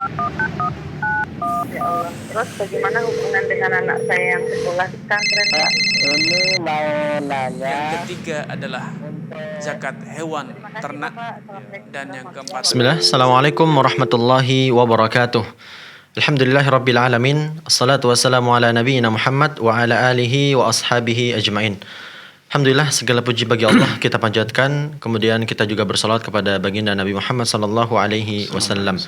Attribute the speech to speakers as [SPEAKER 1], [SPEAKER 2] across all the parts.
[SPEAKER 1] Ya Allah. Terus bagaimana hubungan dengan anak saya yang sekolah di pesantren, Pak?
[SPEAKER 2] Ini mau nanya.
[SPEAKER 3] Yang ketiga adalah zakat hewan
[SPEAKER 1] Terima kasih,
[SPEAKER 3] ternak.
[SPEAKER 1] Bapak. Assalamualaikum
[SPEAKER 3] Dan yang keempat,
[SPEAKER 4] Bismillah, Assalamualaikum warahmatullahi wabarakatuh. Alhamdulillahirabbil alamin. Assalatu wassalamu ala nabiyyina Muhammad wa ala alihi wa ashabihi ajmain. Alhamdulillah, segala puji bagi Allah kita panjatkan. Kemudian kita juga bersalawat kepada baginda Nabi Muhammad sallallahu alaihi wasallam.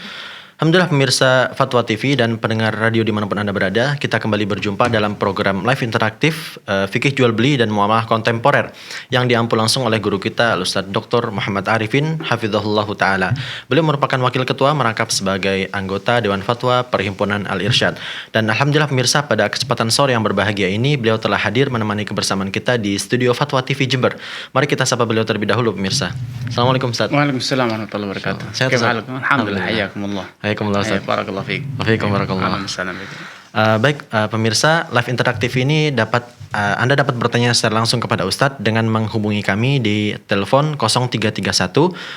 [SPEAKER 4] Alhamdulillah pemirsa Fatwa TV dan pendengar radio dimanapun Anda berada, kita kembali berjumpa dalam program live interaktif Fikih Jual Beli dan Muamalah Kontemporer yang diampu langsung oleh guru kita Ustaz Dr. Muhammad Arifin Hafizahullahu Ta'ala. Beliau merupakan wakil ketua merangkap sebagai anggota Dewan Fatwa Perhimpunan Al-Irsyad. Dan Alhamdulillah pemirsa, pada kesempatan sore yang berbahagia ini beliau telah hadir menemani kebersamaan kita di studio Fatwa TV Jember. Mari kita sapa beliau terlebih dahulu pemirsa. Assalamualaikum Ustaz.
[SPEAKER 5] Waalaikumsalam warahmatullahi wabarakatuh.
[SPEAKER 4] Sehat, Ustaz?
[SPEAKER 5] Alhamdulillah, hayyakumullah.
[SPEAKER 4] Waalaikumsalam Ustaz.
[SPEAKER 5] Barakallahu fiik.
[SPEAKER 4] Waalaikumsalam. Baik, pemirsa, live interaktif ini Anda dapat bertanya secara langsung kepada Ustadz dengan menghubungi kami di telepon 0331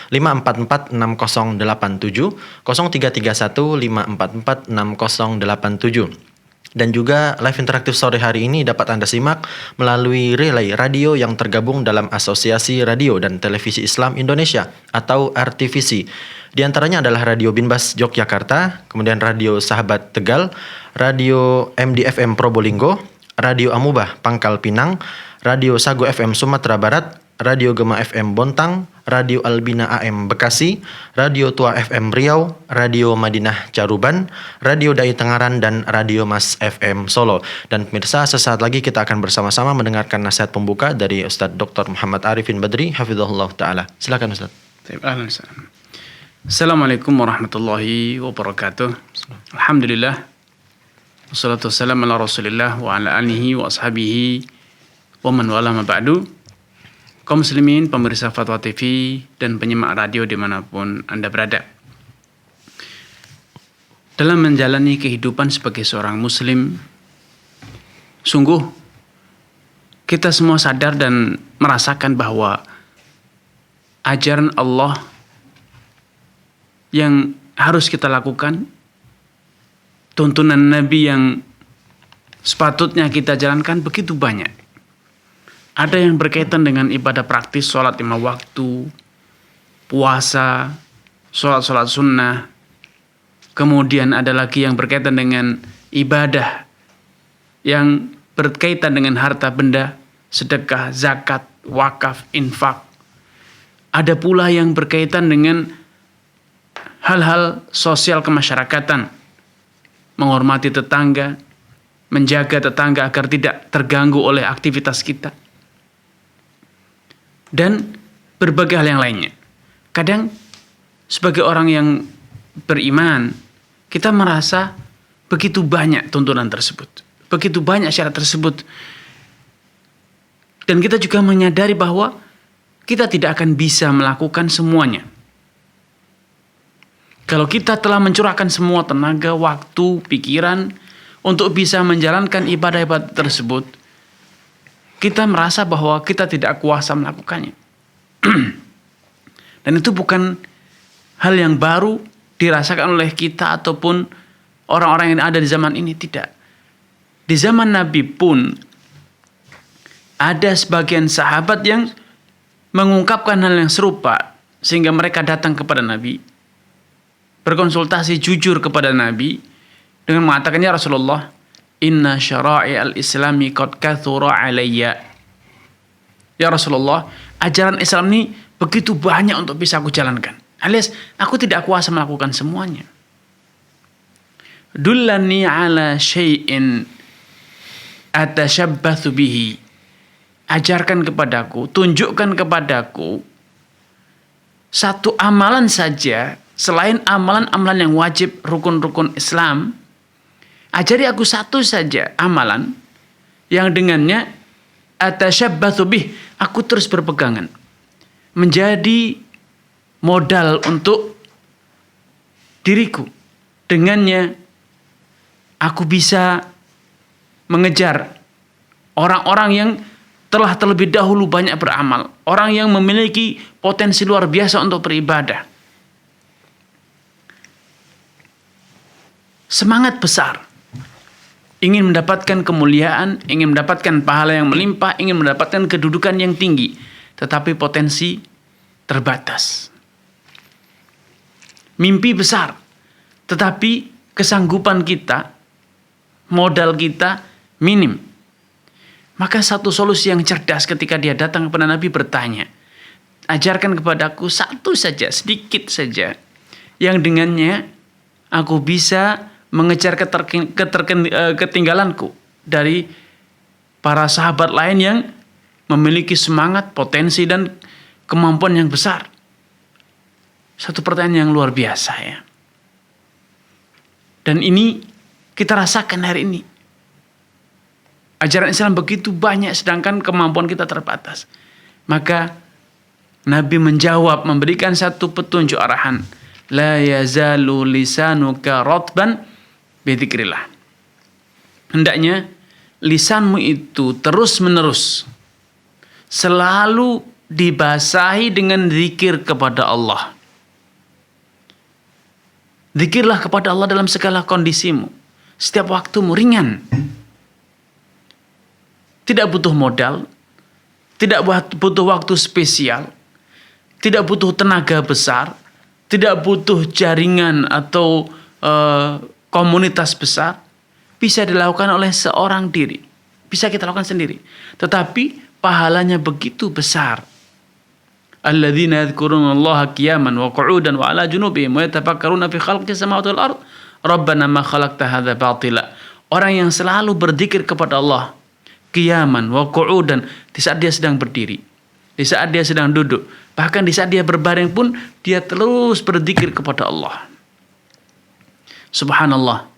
[SPEAKER 4] 544 6087, 0331 544 6087. Dan juga live interaktif sore hari ini dapat Anda simak melalui relay radio yang tergabung dalam Asosiasi Radio dan Televisi Islam Indonesia atau RTVC. Di antaranya adalah Radio Binbas Yogyakarta, kemudian Radio Sahabat Tegal, Radio MDFM Probolinggo, Radio Amubah Pangkal Pinang, Radio Sago FM Sumatera Barat, Radio Gema FM Bontang, Radio Albina AM Bekasi, Radio Tua FM Riau, Radio Madinah Caruban, Radio Dai Tengaran, dan Radio Mas FM Solo. Dan pemirsa, sesaat lagi kita akan bersama-sama mendengarkan nasihat pembuka dari Ustadz Dr. Muhammad Arifin Badri Hafizahullah Ta'ala. Silakan Ustadz.
[SPEAKER 5] Assalamualaikum warahmatullahi wabarakatuh. Alhamdulillah. Wassalatu wassalamu ala rasulillah wa ala alihi wa ashabihi wa man wala ma ba'du. Kaum muslimin, pemirsa Fatwa TV dan penyimak radio dimanapun Anda berada. Dalam menjalani kehidupan sebagai seorang muslim, sungguh kita semua sadar dan merasakan bahwa ajaran Allah yang harus kita lakukan, tuntunan Nabi yang sepatutnya kita jalankan begitu banyak. Ada yang berkaitan dengan ibadah praktis, sholat 5 waktu, puasa, sholat sunnah. Kemudian ada lagi yang berkaitan dengan ibadah yang berkaitan dengan harta benda, sedekah, zakat, wakaf, infak. Ada pula yang berkaitan dengan hal-hal sosial kemasyarakatan, menghormati tetangga, menjaga tetangga agar tidak terganggu oleh aktivitas kita, dan berbagai hal yang lainnya. Kadang sebagai orang yang beriman, kita merasa begitu banyak tuntunan tersebut, begitu banyak syarat tersebut, dan kita juga menyadari bahwa kita tidak akan bisa melakukan semuanya. Kalau kita telah mencurahkan semua tenaga, waktu, pikiran untuk bisa menjalankan ibadah-ibadah tersebut, kita merasa bahwa kita tidak kuasa melakukannya. Dan itu bukan hal yang baru dirasakan oleh kita ataupun orang-orang yang ada di zaman ini, tidak. Di zaman Nabi pun ada sebagian sahabat yang mengungkapkan hal yang serupa, sehingga mereka datang kepada Nabi, berkonsultasi jujur kepada Nabi dengan mengatakan, ya Rasulullah, inna syara'i al-islami qad kathura alayya. Ya Rasulullah, ajaran Islam ini begitu banyak untuk bisa aku jalankan, alias aku tidak kuasa melakukan semuanya. Dullani ala syai'in atashabbathu bihi. Ajarkan kepadaku, tunjukkan kepadaku satu amalan saja selain amalan-amalan yang wajib, rukun-rukun Islam. Ajari aku satu saja amalan yang dengannya atashabbathu bih, aku terus berpegangan, menjadi modal untuk diriku. Dengannya aku bisa mengejar orang-orang yang telah terlebih dahulu banyak beramal, orang yang memiliki potensi luar biasa untuk beribadah. semangat besar. Ingin mendapatkan kemuliaan, ingin mendapatkan pahala yang melimpah, ingin mendapatkan kedudukan yang tinggi. Tetapi potensi terbatas. Mimpi besar, tetapi kesanggupan kita, modal kita minim. Maka satu solusi yang cerdas ketika dia datang kepada Nabi bertanya, ajarkan kepadaku satu saja, sedikit saja, yang dengannya aku bisa mengejar ketinggalanku dari para sahabat lain yang memiliki semangat, potensi, dan kemampuan yang besar. Satu pertanyaan yang luar biasa ya. Dan ini kita rasakan hari ini. Ajaran Islam begitu banyak sedangkan kemampuan kita terbatas. Maka Nabi menjawab, memberikan satu petunjuk arahan. La yazalu lisanuka rotban bidzikrillah. Hendaknya lisanmu itu terus-menerus selalu dibasahi dengan zikir kepada Allah. Zikirlah kepada Allah dalam segala kondisimu. Setiap waktumu ringan. Tidak butuh modal, tidak butuh waktu spesial, tidak butuh tenaga besar, tidak butuh jaringan atau komunitas besar. Bisa dilakukan oleh seorang diri. Bisa kita lakukan sendiri. Tetapi pahalanya begitu besar. Alladzina yadhkuruna Allaha qiyaman wa qu'udan wa 'ala junubihim wa yatafakkaruna fi khalqis samawati wal ard. Rabbana ma khalaqta hadza batila. Orang yang selalu berzikir kepada Allah qiyaman wa qu'udan, di saat dia sedang berdiri, di saat dia sedang duduk, bahkan di saat dia berbaring pun dia terus berzikir kepada Allah. Subhanallah.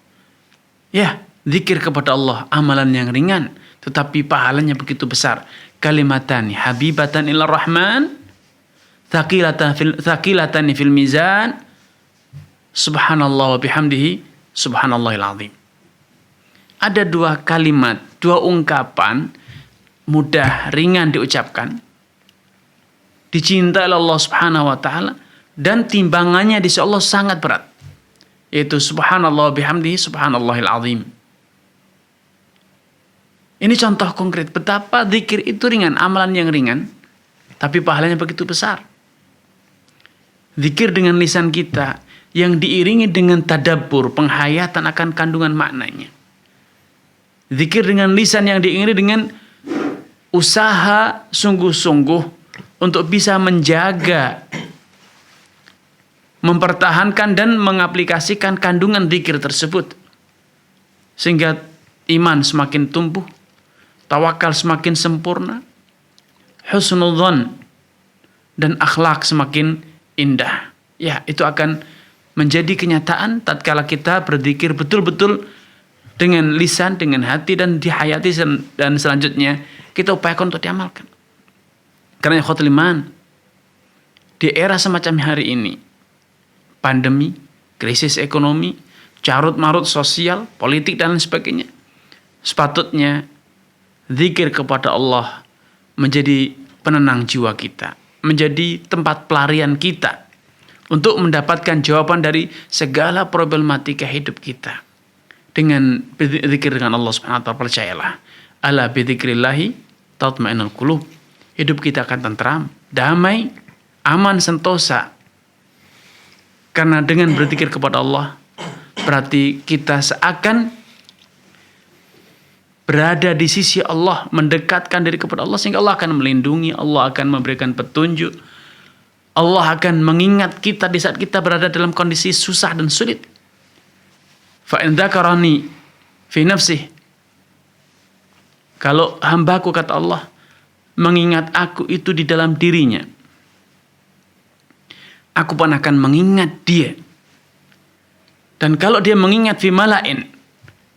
[SPEAKER 5] Ya, zikir kepada Allah amalan yang ringan tetapi pahalanya begitu besar. Kalimatani habibatan ilar rahman, thaqilatan fil mizan, subhanallah wa bihamdihi, subhanallahil azim. Ada dua kalimat, dua ungkapan mudah, ringan diucapkan, dicintai oleh Allah Subhanahu wa taala, dan timbangannya di sisi Allah sangat berat, yaitu subhanallah wa bihamdihi, subhanallahil azim. Ini contoh konkret betapa zikir itu ringan, amalan yang ringan, tapi pahalanya begitu besar. Zikir dengan lisan kita yang diiringi dengan tadabbur, penghayatan akan kandungan maknanya. Zikir dengan lisan yang diiringi dengan usaha sungguh-sungguh untuk bisa menjaga, mempertahankan dan mengaplikasikan kandungan zikir tersebut. Sehingga iman semakin tumbuh, tawakal semakin sempurna, husnudzon dan akhlak semakin indah. Ya, itu akan menjadi kenyataan tatkala kita berzikir betul-betul dengan lisan, dengan hati, dan dihayati, dan selanjutnya kita upayakan untuk diamalkan. Karena ikhwatul iman, di era semacam hari ini, pandemi, krisis ekonomi, carut-marut sosial, politik, dan lain sebagainya, sepatutnya zikir kepada Allah menjadi penenang jiwa kita, menjadi tempat pelarian kita untuk mendapatkan jawaban dari segala problematika hidup kita. Dengan berzikir dengan Allah Subhanahu wa taala, percayalah, ala bidzikrillahi tatma'innul qulub. Hidup kita akan tentram, damai, aman, sentosa. Karena dengan berzikir kepada Allah berarti kita seakan berada di sisi Allah, mendekatkan diri kepada Allah, sehingga Allah akan melindungi, Allah akan memberikan petunjuk, Allah akan mengingat kita di saat kita berada dalam kondisi susah dan sulit. Fa in dzakarani fi nafsihi, kalau hambaku, kata Allah, mengingat aku itu di dalam dirinya, aku pun akan mengingat dia. Dan kalau dia mengingat fi malain,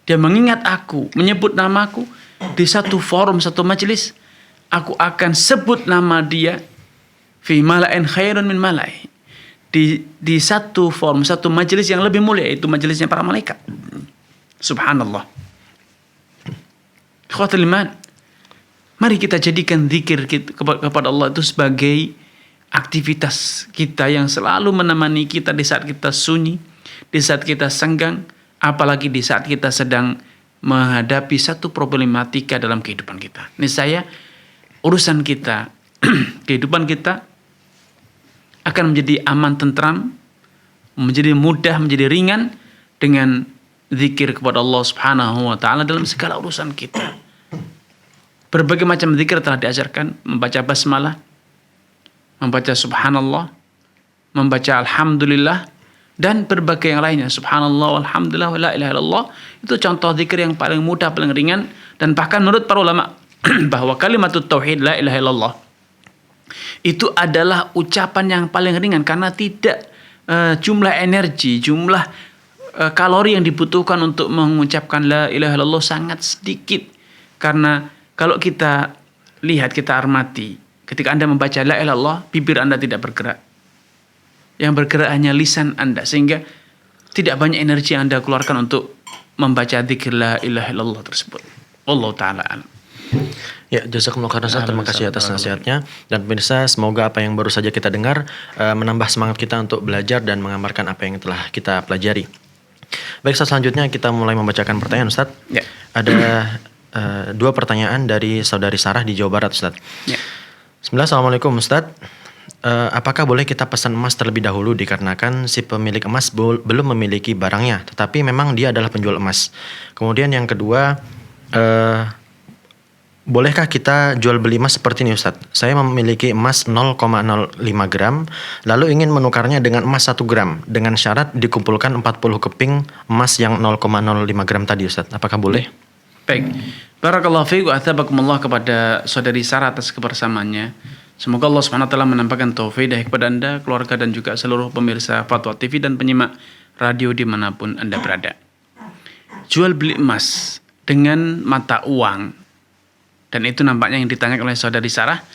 [SPEAKER 5] dia mengingat aku, menyebut namaku di satu forum, satu majelis, aku akan sebut nama dia fi malain khairun min malai, di satu forum, satu majelis yang lebih mulia, yaitu majelisnya para malaikat. Subhanallah. Ikhwatul iman, mari kita jadikan zikir kepada Allah itu sebagai aktivitas kita yang selalu menemani kita di saat kita sunyi, di saat kita senggang, apalagi di saat kita sedang menghadapi satu problematika dalam kehidupan kita. Niscaya urusan kita, kehidupan kita akan menjadi aman, tentram, menjadi mudah, menjadi ringan dengan zikir kepada Allah Subhanahu wa taala dalam segala urusan kita. Berbagai macam zikir telah diajarkan, membaca basmalah, membaca subhanallah, membaca alhamdulillah, dan berbagai yang lainnya. Subhanallah, alhamdulillah, wa la ilaha illallah. Itu contoh zikir yang paling mudah, paling ringan, dan bahkan menurut para ulama bahwa kalimat tauhid la ilaha illallah itu adalah ucapan yang paling ringan karena tidak jumlah energi, jumlah kalori yang dibutuhkan untuk mengucapkan la ilaha illallah sangat sedikit. Karena kalau kita lihat, kita amati, ketika Anda membaca la ilaha illallah, bibir Anda tidak bergerak. Yang bergerak hanya lisan Anda, sehingga tidak banyak energi yang Anda keluarkan untuk membaca zikir la ilaha illallah tersebut. Allah taala alam.
[SPEAKER 4] Ya, jazakumullah khairan Ustaz. Terima kasih atas nasihatnya. Dan pemirsa, semoga apa yang baru saja kita dengar menambah semangat kita untuk belajar dan mengamalkan apa yang telah kita pelajari. Baik, Ustaz, selanjutnya kita mulai membacakan pertanyaan, Ustaz.
[SPEAKER 5] Ya.
[SPEAKER 4] Ada 2 pertanyaan dari saudari Sarah di Jawa Barat, Ustaz.
[SPEAKER 5] Ya.
[SPEAKER 4] Bismillah, Assalamualaikum Ustaz. Apakah boleh kita pesan emas terlebih dahulu dikarenakan si pemilik emas belum memiliki barangnya, tetapi memang dia adalah penjual emas. Kemudian yang kedua, bolehkah kita jual beli emas seperti ini, Ustaz? Saya memiliki emas 0,05 gram, lalu ingin menukarnya dengan emas 1 gram, dengan syarat dikumpulkan 40 keping emas yang 0,05 gram tadi, Ustaz. Apakah boleh?
[SPEAKER 5] Baik. Barakallahu fiik wa athabakumullah kepada saudari Sarah atas kebersamaannya. Semoga Allah Subhanahu wa taala menampakkan taufik kepada Anda, keluarga, dan juga seluruh pemirsa Fatwa TV dan penyimak radio dimanapun Anda berada. Jual beli emas dengan mata uang, dan itu nampaknya yang ditanyakan oleh saudari Sarah,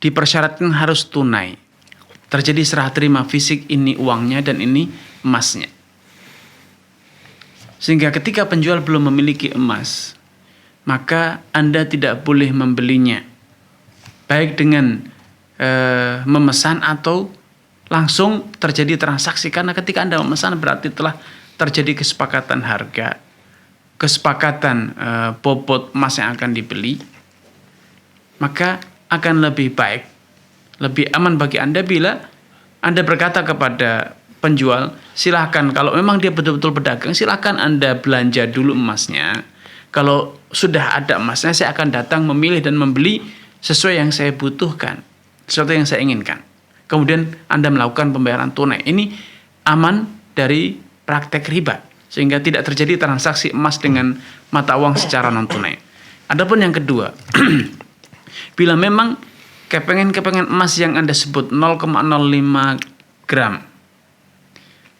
[SPEAKER 5] dipersyaratkan harus tunai. Terjadi serah terima fisik, ini uangnya dan ini emasnya. Sehingga ketika penjual belum memiliki emas, maka Anda tidak boleh membelinya. Baik dengan memesan atau langsung terjadi transaksi. Karena ketika Anda memesan berarti telah terjadi kesepakatan harga, kesepakatan bobot emas yang akan dibeli. Maka akan lebih baik, lebih aman bagi Anda bila Anda berkata kepada penjual, silahkan, kalau memang dia betul-betul pedagang, silahkan Anda belanja dulu emasnya. Kalau sudah ada emasnya, saya akan datang memilih dan membeli sesuai yang saya butuhkan, sesuatu yang saya inginkan. Kemudian Anda melakukan pembayaran tunai. Ini aman dari praktek riba, sehingga tidak terjadi transaksi emas dengan mata uang secara non tunai. Adapun yang kedua, bila memang kepengen emas yang Anda sebut 0,05 gram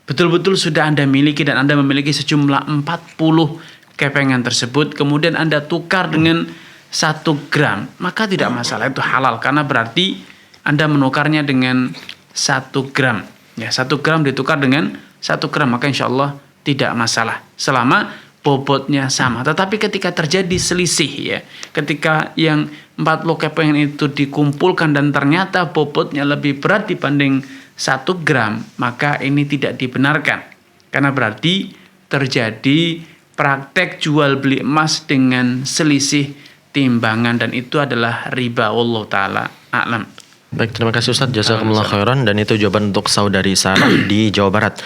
[SPEAKER 5] betul-betul sudah Anda miliki dan Anda memiliki sejumlah 40 kepengen tersebut, kemudian Anda tukar dengan 1 gram, maka tidak masalah, itu halal karena berarti Anda menukarnya dengan 1 gram. Ya, 1 gram ditukar dengan 1 gram, maka insya Allah tidak masalah selama bobotnya sama. Tetapi ketika terjadi selisih, ya, ketika yang 40 kepengen itu dikumpulkan dan ternyata bobotnya lebih berat dibanding 1 gram, maka ini tidak dibenarkan. Karena berarti terjadi praktek jual beli emas dengan selisih timbangan, dan itu adalah riba. Wallahu taala a'lam.
[SPEAKER 4] Baik, terima kasih Ustaz. Jazakumullah khairan. Dan itu jawaban untuk saudari Sarah di Jawa Barat.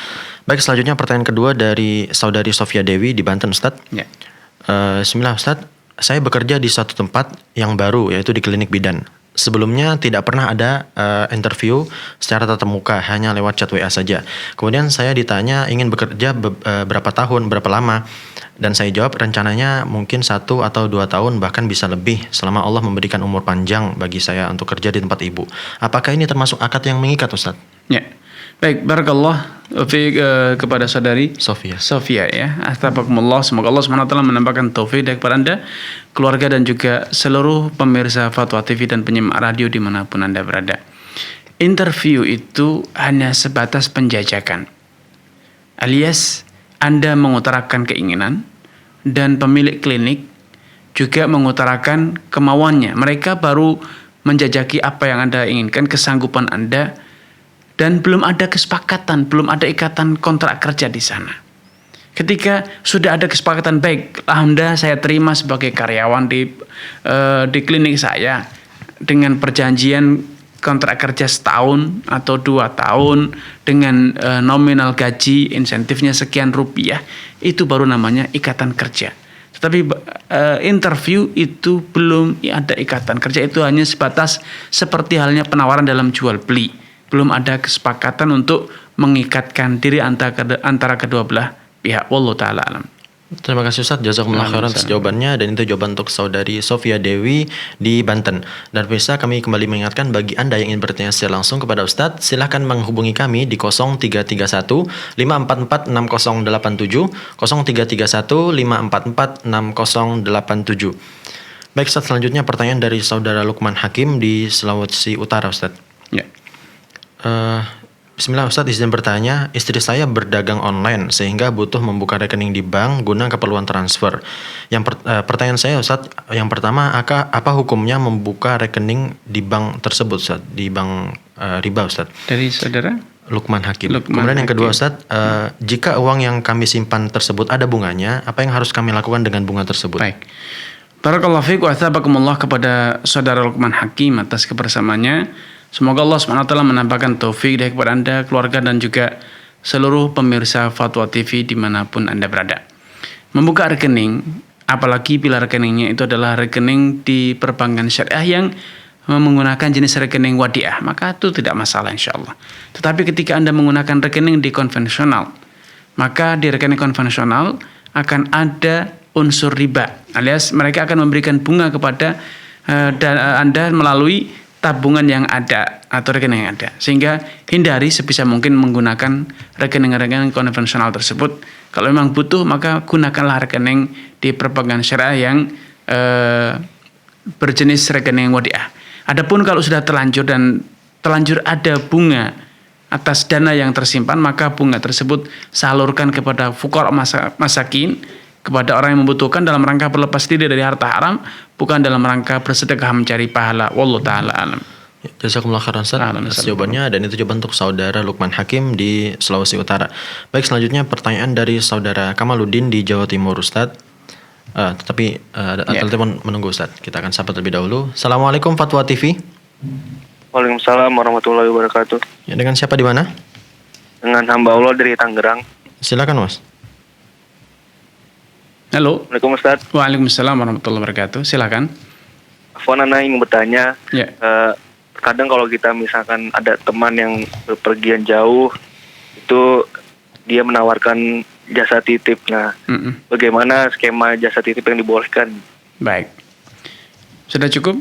[SPEAKER 4] Baik, selanjutnya pertanyaan kedua dari saudari Sofia Dewi di Banten, Ustaz.
[SPEAKER 5] Ya.
[SPEAKER 4] Bismillah, Ustaz. Saya bekerja di suatu tempat yang baru, yaitu di klinik bidan. Sebelumnya tidak pernah ada interview secara tatap muka, hanya lewat chat WA saja. Kemudian saya ditanya ingin bekerja berapa tahun, berapa lama. Dan saya jawab rencananya mungkin 1 atau 2 tahun, bahkan bisa lebih selama Allah memberikan umur panjang bagi saya untuk kerja di tempat ibu. Apakah ini termasuk akad yang mengikat, Ustaz?
[SPEAKER 5] Ya. Baik, barakallah fiik kepada saudari
[SPEAKER 4] Sofia
[SPEAKER 5] ya. Astaghfirullah, semoga Allah SWT menambahkan taufik kepada Anda, keluarga, dan juga seluruh pemirsa Fatwa TV dan penyimak radio dimanapun Anda berada. Interview itu hanya sebatas penjajakan, alias Anda mengutarakan keinginan dan pemilik klinik juga mengutarakan kemauannya. Mereka baru menjajaki apa yang Anda inginkan, kesanggupan Anda, dan belum ada kesepakatan, belum ada ikatan kontrak kerja di sana. Ketika sudah ada kesepakatan baik, Anda saya terima sebagai karyawan di klinik saya dengan perjanjian kontrak kerja setahun atau 2 tahun dengan nominal gaji insentifnya sekian rupiah, itu baru namanya ikatan kerja. Tetapi interview itu belum ada ikatan kerja, itu hanya sebatas seperti halnya penawaran dalam jual beli. Belum ada kesepakatan untuk mengikatkan diri antara kedua belah pihak. Wallahu taala alam.
[SPEAKER 4] Terima kasih Ustaz, jazakumullah khairan atas jawabannya, dan itu jawaban untuk saudari Sofia Dewi di Banten. Dan pemirsa, kami kembali mengingatkan bagi Anda yang ingin bertanya secara langsung kepada Ustadz, silahkan menghubungi kami di 0331 544 6087, 0331 544 6087. Baik Ustadz, selanjutnya pertanyaan dari saudara Lukman Hakim di Sulawesi Utara, Ustadz.
[SPEAKER 5] Ya.
[SPEAKER 4] Bismillah Ustadz, izin bertanya, istri saya berdagang online sehingga butuh membuka rekening di bank guna keperluan transfer. Pertanyaan saya Ustadz, yang pertama, apa hukumnya membuka rekening di bank tersebut Ustadz, di bank riba Ustadz?
[SPEAKER 5] Dari saudara
[SPEAKER 4] Lukman Hakim. Kemudian yang kedua Ustadz, jika uang yang kami simpan tersebut ada bunganya, apa yang harus kami lakukan dengan bunga tersebut?
[SPEAKER 5] Baik. Barakallahu fiik wa athabakumullah kepada saudara Lukman Hakim atas kebersamaannya. Semoga Allah SWT menambahkan taufik dari kepada Anda, keluarga, dan juga seluruh pemirsa Fatwa TV dimanapun Anda berada. Membuka rekening, apalagi bila rekeningnya itu adalah rekening di perbankan syariah yang menggunakan jenis rekening wadiah, maka itu tidak masalah insyaAllah. Tetapi ketika Anda menggunakan rekening di konvensional, maka di rekening konvensional akan ada unsur riba, alias mereka akan memberikan bunga kepada Anda melalui tabungan yang ada atau rekening yang ada, sehingga hindari sebisa mungkin menggunakan rekening-rekening konvensional tersebut. Kalau memang butuh, maka gunakanlah rekening di perbankan syariah yang berjenis rekening wadiah. Adapun kalau sudah terlanjur ada bunga atas dana yang tersimpan, maka bunga tersebut salurkan kepada fuqara masakin, kepada orang yang membutuhkan dalam rangka berlepas diri dari harta haram, bukan dalam rangka bersedekah mencari pahala. Wallahu taala alam.
[SPEAKER 4] Jazakumullah khairan Ustaz atas jawabannya, dan itu jawaban untuk saudara Lukman Hakim di Sulawesi Utara. Baik, selanjutnya pertanyaan dari saudara Kamaluddin di Jawa Timur Ustaz. Tetapi telepon menunggu Ustaz. Kita akan sapa terlebih dahulu. Assalamualaikum Fatwa TV.
[SPEAKER 6] Waalaikumsalam warahmatullahi wabarakatuh.
[SPEAKER 4] Ya, dengan siapa di mana?
[SPEAKER 6] Dengan hamba Allah dari Tangerang.
[SPEAKER 4] Silakan Mas.
[SPEAKER 5] Halo.
[SPEAKER 6] Assalamualaikum Ustaz.
[SPEAKER 5] Waalaikumsalam warahmatullahi wabarakatuh. Silakan.
[SPEAKER 6] Afwan, Ana ingin bertanya.
[SPEAKER 5] Ya.
[SPEAKER 6] Kadang kalau kita misalkan ada teman yang berpergian jauh, itu dia menawarkan jasa titip. Nah, bagaimana skema jasa titip yang dibolehkan?
[SPEAKER 5] Baik. Sudah cukup?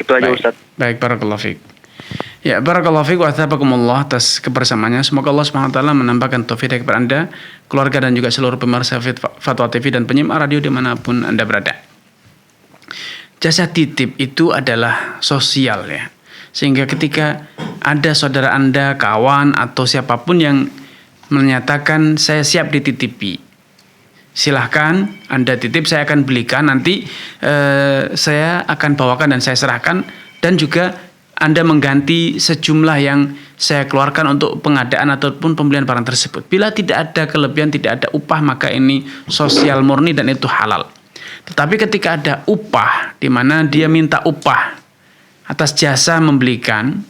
[SPEAKER 6] Itu aja Ustaz.
[SPEAKER 5] Baik, barakallahu fiik. Ya, barakallahu fiik wa athabakumullah atas kebersamaannya. Semoga Allah SWT menambahkan taufik kepada Anda, keluarga, dan juga seluruh pemirsa Fatwa TV dan penyimak radio dimanapun Anda berada. Jasa titip itu adalah sosial ya. Sehingga ketika ada saudara Anda, kawan, atau siapapun yang menyatakan saya siap dititipi, silahkan Anda titip, saya akan belikan, nanti saya akan bawakan dan saya serahkan, dan juga Anda mengganti sejumlah yang saya keluarkan untuk pengadaan ataupun pembelian barang tersebut. Bila tidak ada kelebihan, tidak ada upah, maka ini sosial murni dan itu halal. Tetapi ketika ada upah, di mana dia minta upah atas jasa membelikan,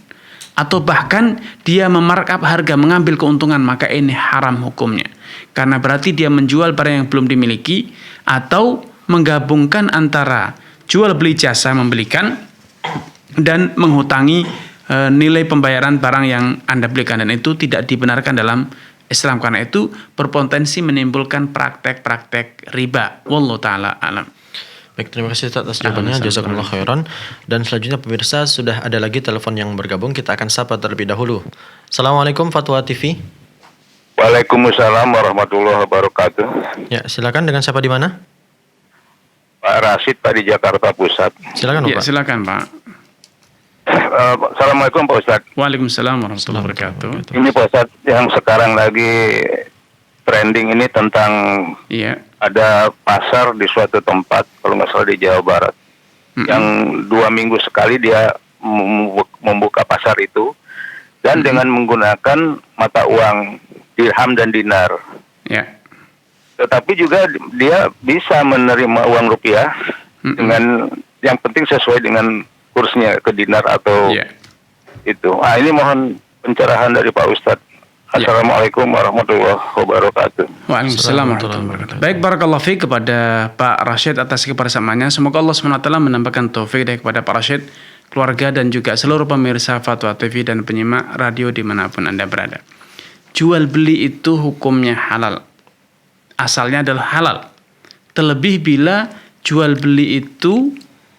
[SPEAKER 5] atau bahkan dia memarkup harga, mengambil keuntungan, maka ini haram hukumnya. Karena berarti dia menjual barang yang belum dimiliki, atau menggabungkan antara jual beli jasa membelikan dan menghutangi nilai pembayaran barang yang Anda belikan, dan itu tidak dibenarkan dalam Islam, karena itu berpotensi menimbulkan praktek-praktek riba. Wallahu taala alam.
[SPEAKER 4] Baik, terima kasih atas jawabannya, jazakumullah khairan. Dan selanjutnya pemirsa, sudah ada lagi telepon yang bergabung, kita akan sapa terlebih dahulu. Assalamualaikum Fatwa TV.
[SPEAKER 7] Waalaikumsalam warahmatullahi wabarakatuh.
[SPEAKER 4] Ya, silakan, dengan siapa di mana?
[SPEAKER 7] Pak Rasid, Pak, di Jakarta Pusat.
[SPEAKER 4] Silakan
[SPEAKER 5] Ya,
[SPEAKER 4] Pak.
[SPEAKER 5] silakan Pak.
[SPEAKER 7] Assalamualaikum Pak Ustadz.
[SPEAKER 5] Waalaikumsalam warahmatullahi wabarakatuh.
[SPEAKER 7] Ini Pak Ustadz, yang sekarang lagi trending ini tentang
[SPEAKER 5] Iya.
[SPEAKER 7] ada pasar di suatu tempat, kalau nggak salah di Jawa Barat, yang 2 minggu sekali dia membuka pasar itu, dan dengan menggunakan mata uang dirham dan dinar.
[SPEAKER 5] Ya.
[SPEAKER 7] Tetapi juga dia bisa menerima uang rupiah dengan yang penting sesuai dengan kursnya ke dinar atau itu. Nah, ini mohon pencerahan dari Pak Ustadz. Assalamualaikum warahmatullahi wabarakatuh.
[SPEAKER 5] Waalaikumsalam warahmatullahi wabarakatuh. Baik, barakallahu fiik kepada Pak Rashid atas kebersamaannya. Semoga Allah SWT menambahkan taufik dari kepada Pak Rashid, keluarga dan juga seluruh pemirsa Fatwa TV dan penyimak radio dimanapun Anda berada. Jual beli itu hukumnya halal. Asalnya adalah halal. Terlebih bila jual beli itu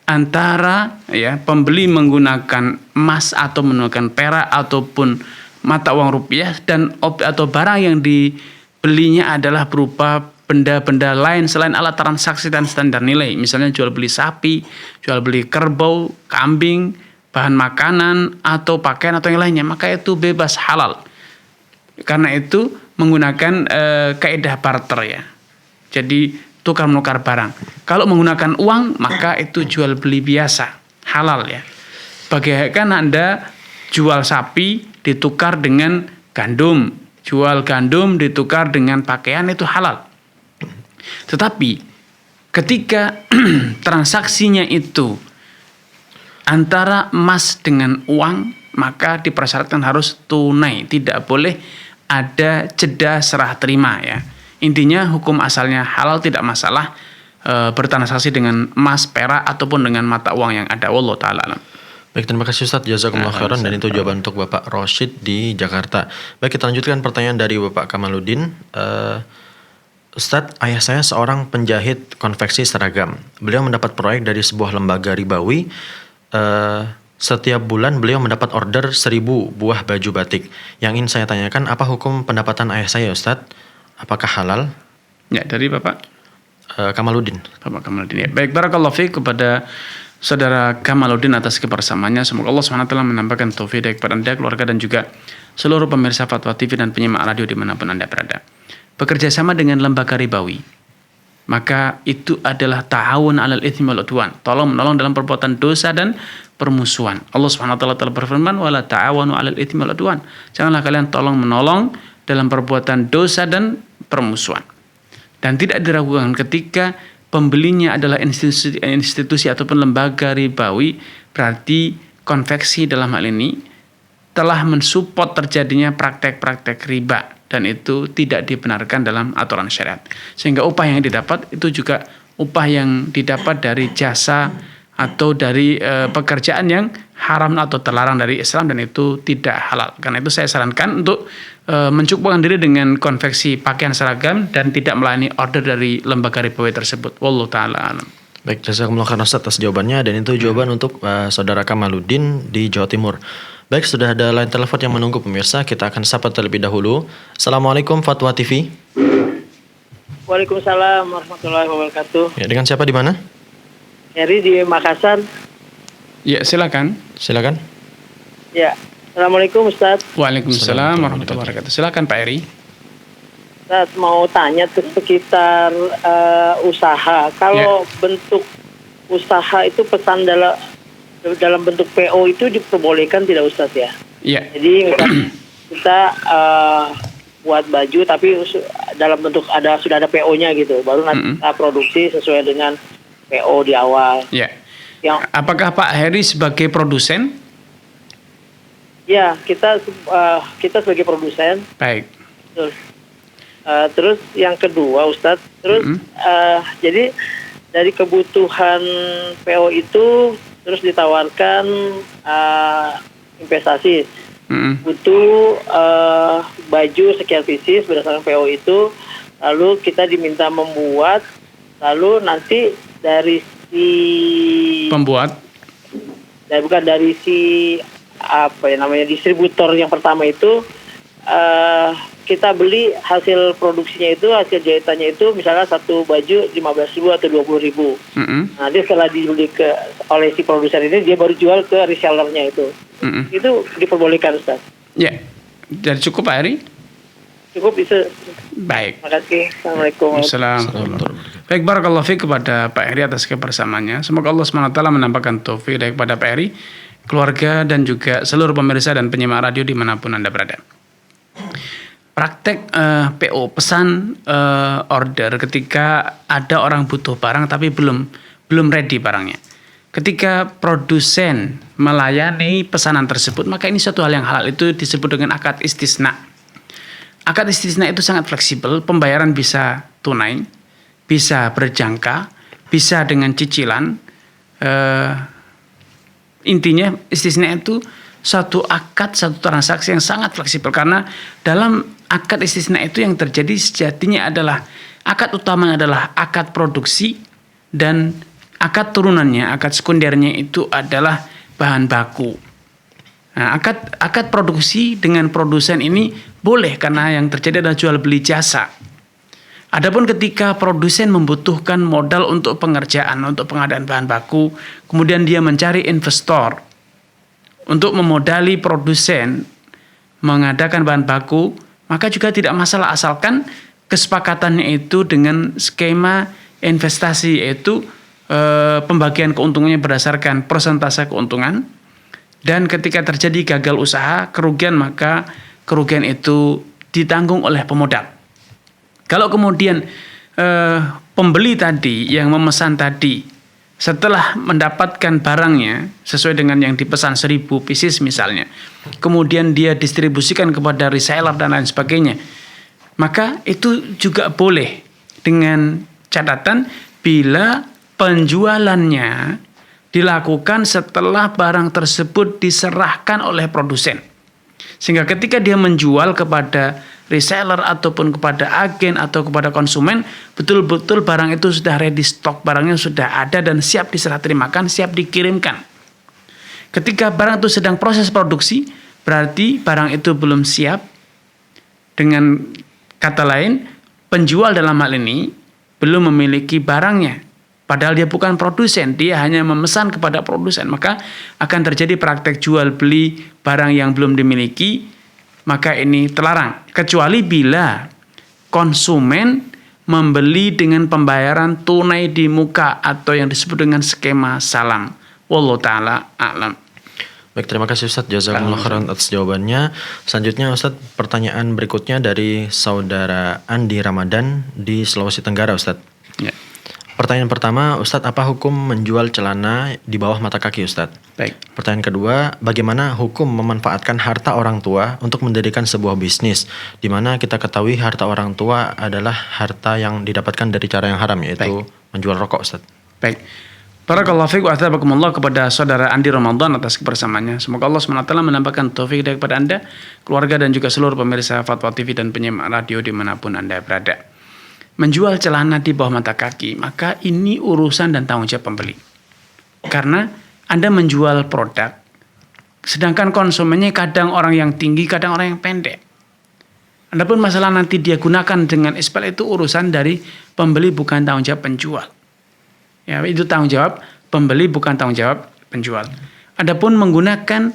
[SPEAKER 5] antara pembeli menggunakan emas atau menggunakan perak ataupun mata uang rupiah dan atau barang yang dibelinya adalah berupa benda-benda lain selain alat transaksi dan standar nilai. Misalnya jual beli sapi, jual beli kerbau, kambing, bahan makanan atau pakaian atau yang lainnya, maka itu bebas halal. Karena itu menggunakan kaidah barter ya. Jadi tukar menukar barang. Kalau menggunakan uang maka itu jual beli biasa, halal ya. Bagaikan Anda jual sapi ditukar dengan gandum, jual gandum ditukar dengan pakaian, itu halal. Tetapi ketika transaksinya itu antara emas dengan uang, maka dipersyaratkan harus tunai, tidak boleh ada jeda serah terima ya. Intinya hukum asalnya halal, tidak masalah bertransaksi dengan emas, perak ataupun dengan mata uang yang ada. Wallahu taala alam.
[SPEAKER 4] Baik, terima kasih Ustadz, jazakumullah khairan, dan itu jawaban untuk Bapak Rashid di Jakarta. Baik, kita lanjutkan pertanyaan dari Bapak Kamaluddin. Ustadz, ayah saya seorang penjahit konveksi seragam. Beliau mendapat proyek dari sebuah lembaga ribawi. Setiap bulan beliau mendapat order 1.000 buah baju batik. Yang ingin saya tanyakan, apa hukum pendapatan ayah saya Ustadz? Apakah halal?
[SPEAKER 5] Ya, dari Bapak
[SPEAKER 4] Kamaluddin.
[SPEAKER 5] Bapak Kamaluddin. Ya. Baik, barakallahu fiik kepada Saudara Kamaluddin atas kebersamaannya. Semoga Allah SWT menambahkan taufik kepada Anda, keluarga dan juga seluruh pemirsa Fatwa TV dan penyimak radio dimanapun Anda berada. Bekerja sama dengan lembaga ribawi, maka itu adalah ta'awun 'alal itsmi wal 'udwan, tolong menolong dalam perbuatan dosa dan permusuhan. Allah SWT telah berfirman, wala ta'awanu 'alal itsmi wal 'udwan. Janganlah kalian tolong menolong dalam perbuatan dosa dan permusuhan. Dan tidak diragukan ketika pembelinya adalah institusi ataupun lembaga ribawi, berarti konveksi dalam hal ini telah mensupport terjadinya praktek-praktek riba, dan itu tidak dibenarkan dalam aturan syariat. Sehingga upah yang didapat itu juga upah yang didapat dari jasa atau dari pekerjaan yang haram atau terlarang dari Islam, dan itu tidak halal. Karena itu saya sarankan untuk mencukupkan diri dengan konveksi pakaian seragam dan tidak melayani order dari lembaga ribawi tersebut. Wallahu taala alam.
[SPEAKER 4] Baik, jazakumullah khairan Ustaz atas jawabannya, dan itu jawaban untuk Saudara Kamaluddin di Jawa Timur. Baik, sudah ada line telepon yang menunggu pemirsa, kita akan sapa terlebih dahulu. Assalamualaikum Fatwa TV.
[SPEAKER 8] Waalaikumsalam warahmatullahi wabarakatuh.
[SPEAKER 4] Ya, dengan siapa di mana?
[SPEAKER 8] Heri di Makassar.
[SPEAKER 5] Ya, silakan.
[SPEAKER 4] Silakan.
[SPEAKER 8] Ya, Assalamualaikum Ustaz.
[SPEAKER 5] Waalaikumsalam warahmatullahi wabarakatuh. Silakan Pak Eri.
[SPEAKER 8] Ustaz mau tanya sekitar usaha. Kalau bentuk usaha itu pesan dalam bentuk PO itu diperbolehkan tidak Ustaz ya?
[SPEAKER 5] Iya.
[SPEAKER 8] Jadi kita buat baju tapi dalam bentuk sudah ada PO-nya gitu. Baru nanti kita produksi sesuai dengan PO di awal.
[SPEAKER 5] Iya. Apakah Pak Heri sebagai produsen?
[SPEAKER 8] Ya, kita sebagai produsen.
[SPEAKER 5] Baik.
[SPEAKER 8] Terus yang kedua Ustadz, jadi dari kebutuhan PO itu terus ditawarkan investasi, butuh baju sekian pieces berdasarkan PO itu, lalu kita diminta membuat, lalu nanti dari si
[SPEAKER 5] pembuat,
[SPEAKER 8] bukan dari si distributor yang pertama itu, kita beli hasil produksinya itu, hasil jahitannya itu, misalnya satu baju 15.000 atau 20.000. Nanti setelah dibeli oleh si produsen ini, dia baru jual ke resellernya itu. Itu diperbolehkan Ustaz.
[SPEAKER 5] Ya, jadi cukup Pak Eri?
[SPEAKER 8] Cukup itu.
[SPEAKER 5] Baik.
[SPEAKER 8] Terima kasih. Assalamualaikum.
[SPEAKER 5] Assalamualaikum. Baik, barakallahu fiik kepada Pak Eri atas kebersamaannya. Semoga Allah SWT menambahkan taufik kepada Pak Eri, keluarga dan juga seluruh pemirsa dan penyimak radio dimanapun Anda berada. praktek PO, pesan order ketika ada orang butuh barang tapi belum ready barangnya. Ketika produsen melayani pesanan tersebut, maka ini suatu hal yang halal, itu disebut dengan akad istisna. Akad istisna itu sangat fleksibel, pembayaran bisa tunai, bisa berjangka, bisa dengan cicilan. Intinya istisna itu satu akad, satu transaksi yang sangat fleksibel, karena dalam akad istisna itu yang terjadi sejatinya adalah akad utamanya adalah akad produksi dan akad turunannya, akad sekundernya itu adalah bahan baku. Nah, akad produksi dengan produsen ini boleh karena yang terjadi adalah jual beli jasa. Adapun ketika produsen membutuhkan modal untuk pengerjaan, untuk pengadaan bahan baku, kemudian dia mencari investor untuk memodali produsen mengadakan bahan baku, maka juga tidak masalah asalkan kesepakatannya itu dengan skema investasi, yaitu pembagian keuntungannya berdasarkan persentase keuntungan, dan ketika terjadi gagal usaha, kerugian, maka kerugian itu ditanggung oleh pemodal. Kalau kemudian pembeli tadi yang memesan tadi setelah mendapatkan barangnya sesuai dengan yang dipesan 1000 pieces misalnya, kemudian dia distribusikan kepada reseller dan lain sebagainya, maka itu juga boleh dengan catatan bila penjualannya dilakukan setelah barang tersebut diserahkan oleh produsen. Sehingga ketika dia menjual kepada reseller ataupun kepada agen atau kepada konsumen, betul-betul barang itu sudah ready stock, barangnya sudah ada dan siap diserah terimakan, siap dikirimkan. Ketika barang itu sedang proses produksi, berarti barang itu belum siap. Dengan kata lain, penjual dalam hal ini belum memiliki barangnya. Padahal dia bukan produsen, dia hanya memesan kepada produsen. Maka akan terjadi praktek jual beli barang yang belum dimiliki, maka ini terlarang. Kecuali bila konsumen membeli dengan pembayaran tunai di muka atau yang disebut dengan skema salam. Wallahu ta'ala a'lam.
[SPEAKER 4] Baik, terima kasih Ustadz. Jazakumullah khairan atas jawabannya. Selanjutnya Ustadz, pertanyaan berikutnya dari saudara Andi Ramadan di Sulawesi Tenggara, Ustadz.
[SPEAKER 5] Ya.
[SPEAKER 4] Pertanyaan pertama, Ustadz, apa hukum menjual celana di bawah mata kaki, Ustadz?
[SPEAKER 5] Baik.
[SPEAKER 4] Pertanyaan kedua, bagaimana hukum memanfaatkan harta orang tua untuk mendirikan sebuah bisnis, di mana kita ketahui harta orang tua adalah harta yang didapatkan dari cara yang haram, yaitu menjual rokok, Ustadz.
[SPEAKER 5] Baik. Barakallahu fiik wa athabakumullah kepada saudara Andi Ramadan atas kebersamaannya. Semoga Allah SWT menambahkan taufik kepada Anda, keluarga dan juga seluruh pemirsa Fatwa TV dan penyimak radio dimanapun Anda berada. Menjual celana di bawah mata kaki, maka ini urusan dan tanggung jawab pembeli. Karena Anda menjual produk, sedangkan konsumennya kadang orang yang tinggi, kadang orang yang pendek. Adapun masalah nanti dia gunakan dengan isbal, itu urusan dari pembeli, bukan tanggung jawab penjual. Ya, itu tanggung jawab pembeli, bukan tanggung jawab penjual. Adapun menggunakan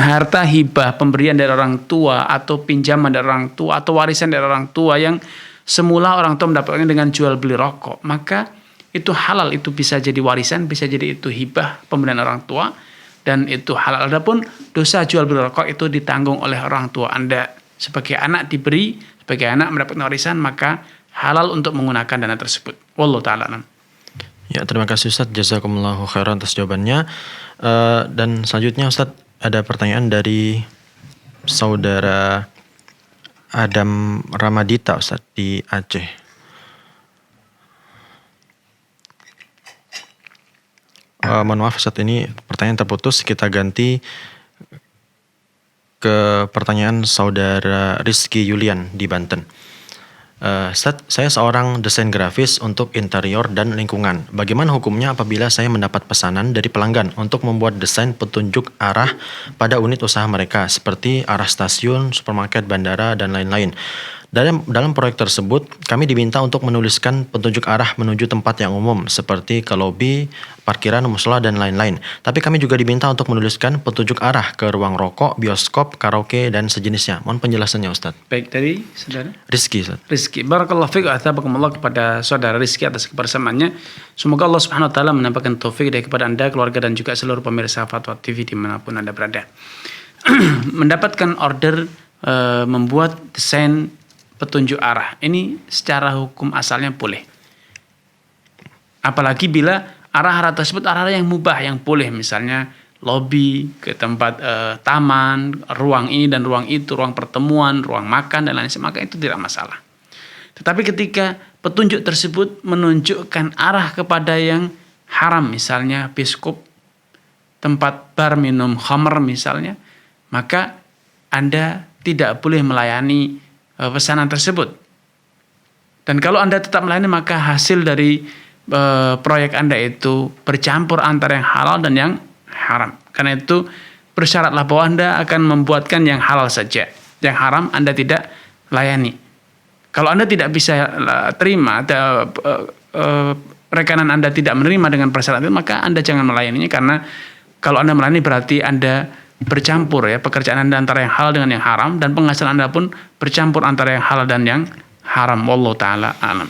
[SPEAKER 5] harta hibah, pemberian dari orang tua atau pinjaman dari orang tua atau warisan dari orang tua yang semula orang tua mendapatkannya dengan jual beli rokok, maka itu halal, itu bisa jadi warisan, bisa jadi itu hibah pemberian orang tua, dan itu halal. Adapun dosa jual beli rokok itu ditanggung oleh orang tua Anda. Sebagai anak diberi, sebagai anak mendapatkan warisan, maka halal untuk menggunakan dana tersebut. Wallahu ta'ala a'lam.
[SPEAKER 4] Ya, terima kasih Ustadz. Jazakumullahu khairan atas jawabannya. Dan selanjutnya Ustadz, ada pertanyaan dari saudara Adam Ramadita, Ustadz, di Aceh. Mohon maaf Ustadz, ini pertanyaan terputus. Kita ganti ke pertanyaan saudara Rizky Yulian di Banten. Ustadz, saya seorang desain grafis untuk interior dan lingkungan. Bagaimana hukumnya apabila saya mendapat pesanan dari pelanggan untuk membuat desain petunjuk arah pada unit usaha mereka, seperti arah stasiun, supermarket, bandara, dan lain-lain. Dalam proyek tersebut, kami diminta untuk menuliskan petunjuk arah menuju tempat yang umum, seperti ke lobi, parkiran, musola, dan lain-lain. Tapi kami juga diminta untuk menuliskan petunjuk arah ke ruang rokok, bioskop, karaoke, dan sejenisnya. Mohon penjelasannya, Ustadz.
[SPEAKER 5] Baik, dari saudara
[SPEAKER 4] Rizky, Ustadz.
[SPEAKER 5] Rizky. Barakallahu fiik wa athabakumullah kepada saudara Rizky atas kebersamaannya. Semoga Allah Subhanahu wa taala menampakkan taufik dari kepada Anda, keluarga, dan juga seluruh pemirsa Fatwa TV dimanapun Anda berada. Mendapatkan order membuat desain petunjuk arah. Ini secara hukum asalnya boleh. Apalagi bila arah-arah tersebut arah-arah yang mubah, yang boleh, misalnya lobi, ke tempat taman, ruang ini dan ruang itu, ruang pertemuan, ruang makan dan lain sebagainya, maka itu tidak masalah. Tetapi ketika petunjuk tersebut menunjukkan arah kepada yang haram, misalnya biskop, tempat bar minum khamr misalnya, maka Anda tidak boleh melayani pesanan tersebut. Dan kalau Anda tetap melayani, maka hasil dari proyek Anda itu bercampur antara yang halal dan yang haram. Karena itu bersyaratlah bahwa Anda akan membuatkan yang halal saja. Yang haram Anda tidak layani. Kalau Anda tidak bisa terima, rekanan Anda tidak menerima dengan persyaratan itu, maka Anda jangan melayaninya, karena kalau Anda melayani berarti Anda bercampur ya, pekerjaan Anda antara yang halal dengan yang haram, dan penghasilan Anda pun bercampur antara yang halal dan yang haram. Wallahu taala alam.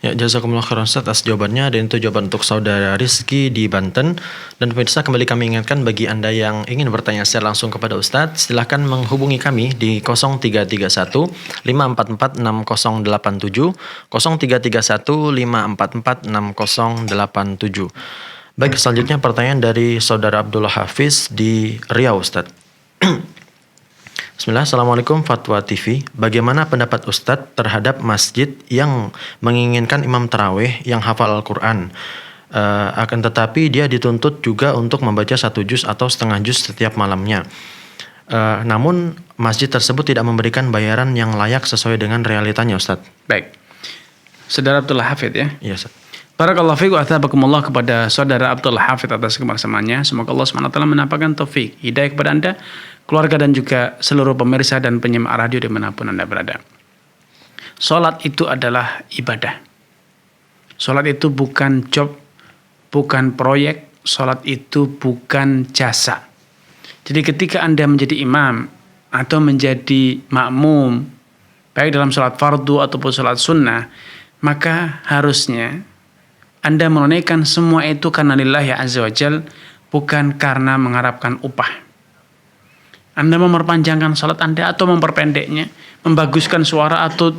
[SPEAKER 4] Ya, jazakumullah khairan Ustaz atas jawabannya. Dan itu jawaban untuk saudara Rizky di Banten. Dan pemirsa, kembali kami ingatkan bagi Anda yang ingin bertanya secara langsung kepada Ustaz, silahkan menghubungi kami di 0331 544 6087, 0331 544 6087. Baik, selanjutnya pertanyaan dari saudara Abdullah Hafiz di Riau, Ustaz. Bismillah, Assalamualaikum Fatwa TV. Bagaimana pendapat Ustadz terhadap masjid yang menginginkan imam tarawih yang hafal Al-Quran? Akan tetapi dia dituntut juga untuk membaca 1 juz atau setengah juz setiap malamnya. Namun masjid tersebut tidak memberikan bayaran yang layak sesuai dengan realitanya, Ustadz.
[SPEAKER 5] Baik. Saudara Abdullah Hafid ya?
[SPEAKER 4] Iya, Ustadz.
[SPEAKER 5] Barakallahu fiikum wa athabakumullah kepada saudara Abdullah Hafid atas kebersamaannya. Semoga Allah SWT menampakkan taufik, hidayah kepada Anda, keluarga, dan juga seluruh pemirsa dan penyimak radio dimanapun Anda berada. Salat itu adalah ibadah. Salat itu bukan job, bukan proyek. Salat itu bukan jasa. Jadi ketika Anda menjadi imam atau menjadi makmum, baik dalam salat fardu ataupun salat sunnah, maka harusnya Anda menunaikan semua itu karena lillahi azza wa jal, bukan karena mengharapkan upah. Anda memperpanjangkan salat Anda atau memperpendeknya, membaguskan suara atau